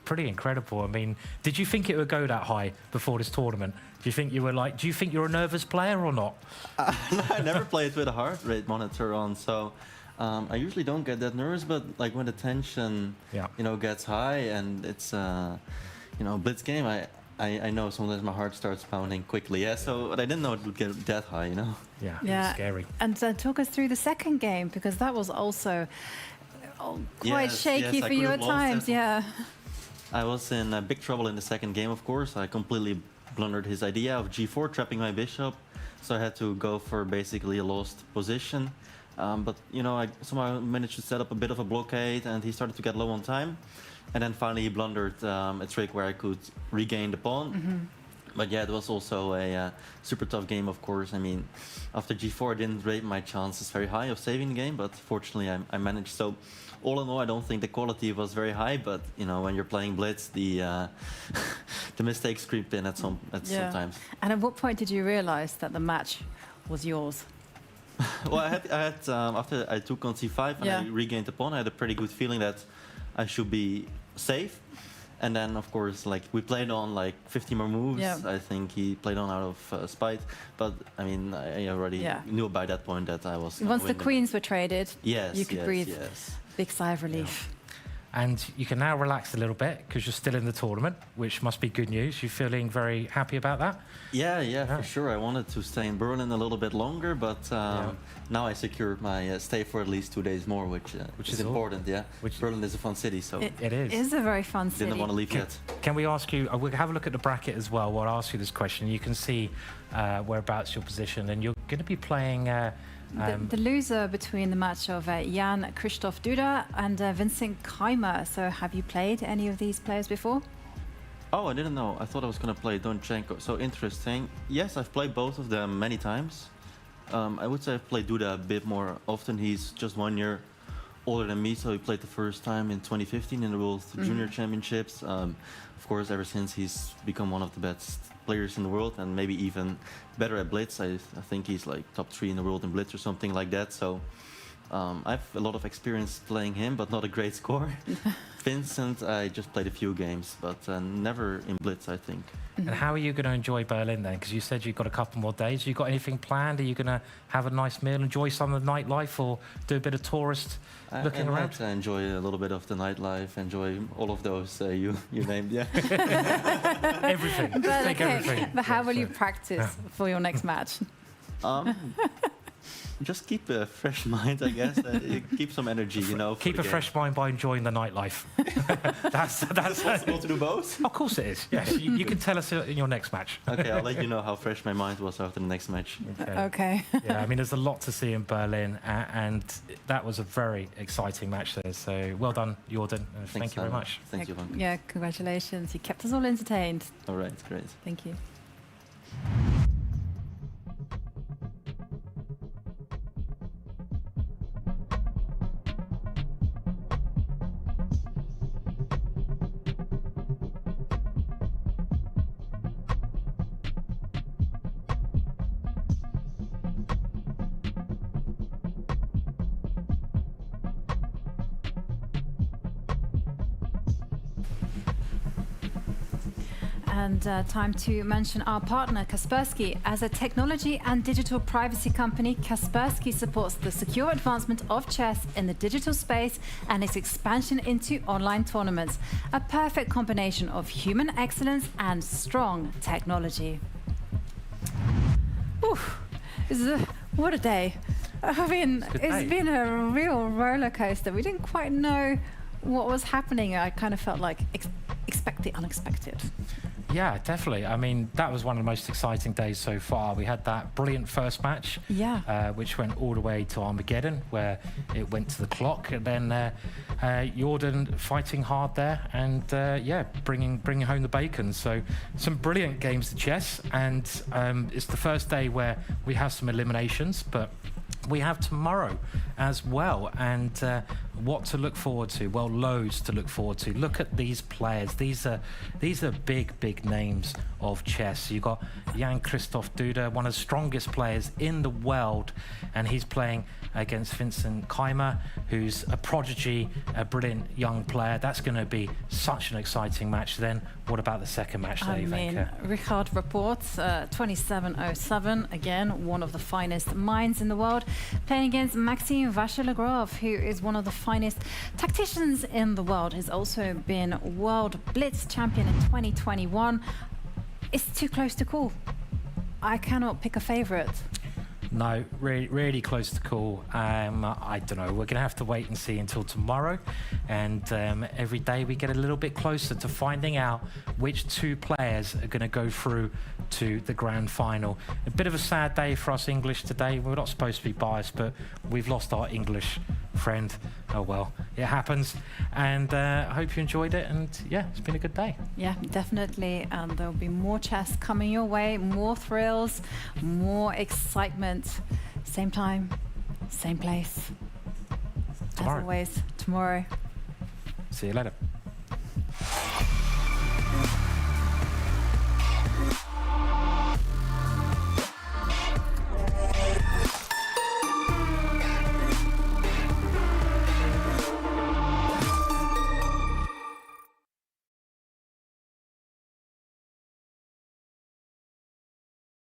pretty incredible. I mean, did you think it would go that high before this tournament? Do you think you're a nervous player or not?
I never played with a heart rate monitor on, so I usually don't get that nervous, but like when the tension, you know, gets high and it's, you know, blitz game, I know sometimes my heart starts pounding quickly. Yeah, so but I didn't know it would get that high, you know.
Yeah, it was scary.
And talk us through the second game, because that was also quite shaky for you at times. Yeah.
I was in big trouble in the second game, of course. I completely blundered his idea of g4, trapping my bishop. So I had to go for basically a lost position. But, you know, I somehow managed to set up a bit of a blockade, and he started to get low on time. And then finally he blundered a trick where I could regain the pawn. Mm-hmm. But yeah, it was also a super tough game, of course. I mean, after g4 I didn't rate my chances very high of saving the game, but fortunately I managed. So all in all, I don't think the quality was very high, but you know, when you're playing blitz, the the mistakes creep in sometimes.
And at what point did you realize that the match was yours?
Well, I had after I took on c5 and I regained the pawn, I had a pretty good feeling that I should be safe. And then, of course, like we played on like 50 more moves. Yeah. I think he played on out of spite. But I mean, I already knew by that point that I was.
Once the queens were traded,
yes,
you could breathe. Big sigh of relief.
Yeah. And you can now relax a little bit because you're still in the tournament, which must be good news. You're feeling very happy about that?
Yeah, for sure. I wanted to stay in Berlin a little bit longer, but now I secured my stay for at least 2 days more, which is important. Yeah, Berlin is a fun city, so
it is.
It is a very fun city.
Didn't want to leave yet.
Can we ask you? We'll have a look at the bracket as well. We'll ask you this question. You can see whereabouts you're positioned, and you're going to be playing.
The loser between the match of Jan-Krzysztof Duda and Vincent Keymer. So have you played any of these players before?
Oh, I didn't know. I thought I was going to play Donchenko. So interesting. Yes, I've played both of them many times. I would say I've played Duda a bit more often. He's just 1 year older than me, so he played the first time in 2015 in the World Junior Championships. Of course, ever since he's become one of the best players in the world, and maybe even better at blitz. I think he's like top 3 in the world in blitz or something like that. So I have a lot of experience playing him, but not a great score. Vincent, I just played a few games, but never in Blitz, I think.
And how are you going to enjoy Berlin then? Because you said you've got a couple more days. You got anything planned? Are you going to have a nice meal, enjoy some of the nightlife, or do a bit of tourist looking around?
I enjoy a little bit of the nightlife, enjoy all of those you named, yeah.
Everything.
But,
Take everything.
But how will you practice for your next match?
Just keep a fresh mind, I guess. Keep some energy, you know.
Keep a fresh mind by enjoying the nightlife. That's
possible to do both.
Of course it is. Yes, you can tell us in your next match.
Okay, I'll let you know how fresh my mind was after the next match.
Okay.
Yeah, I mean, there's a lot to see in Berlin, and that was a very exciting match there. So well done, Jorden. Thank you very much.
Thank you, Jovanka.
Yeah, congratulations. You kept us all entertained.
All right, great.
Thank you. And time to mention our partner, Kaspersky. As a technology and digital privacy company, Kaspersky supports the secure advancement of chess in the digital space and its expansion into online tournaments. A perfect combination of human excellence and strong technology. Oof, what a day. I mean, it's been a real roller coaster. We didn't quite know what was happening. I kind of felt like expect the unexpected.
Yeah, definitely. I mean, that was one of the most exciting days so far. We had that brilliant first match, which went all the way to Armageddon, where it went to the clock, and then Jorden fighting hard there, and bringing home the bacon. So some brilliant games of chess, and it's the first day where we have some eliminations, but we have tomorrow as well, and what to look forward to? Well, loads to look forward to. Look at these players. These are big names of chess. You've got Jan-Krzysztof Duda, one of the strongest players in the world, and he's playing against Vincent Keymer, who's a prodigy, a brilliant young player. That's going to be such an exciting match. Then what about the second match there, Jovanka?
Richard Rapport, 2707, again, one of the finest minds in the world, playing against Maxime Vachier-Lagrave, who is one of the finest tacticians in the world. He's also been World Blitz champion in 2021. It's too close to call. I cannot pick a favorite.
No, really close to call. I don't know. We're going to have to wait and see until tomorrow. And every day we get a little bit closer to finding out which two players are going to go through to the grand final. A bit of a sad day for us English today. We're not supposed to be biased, but we've lost our English friend. Oh well, it happens. And I hope you enjoyed it. And yeah, it's been a good day.
Yeah, definitely. And there'll be more chess coming your way, more thrills, more excitement. Same time, same place.
Tomorrow.
As always, tomorrow.
See you later.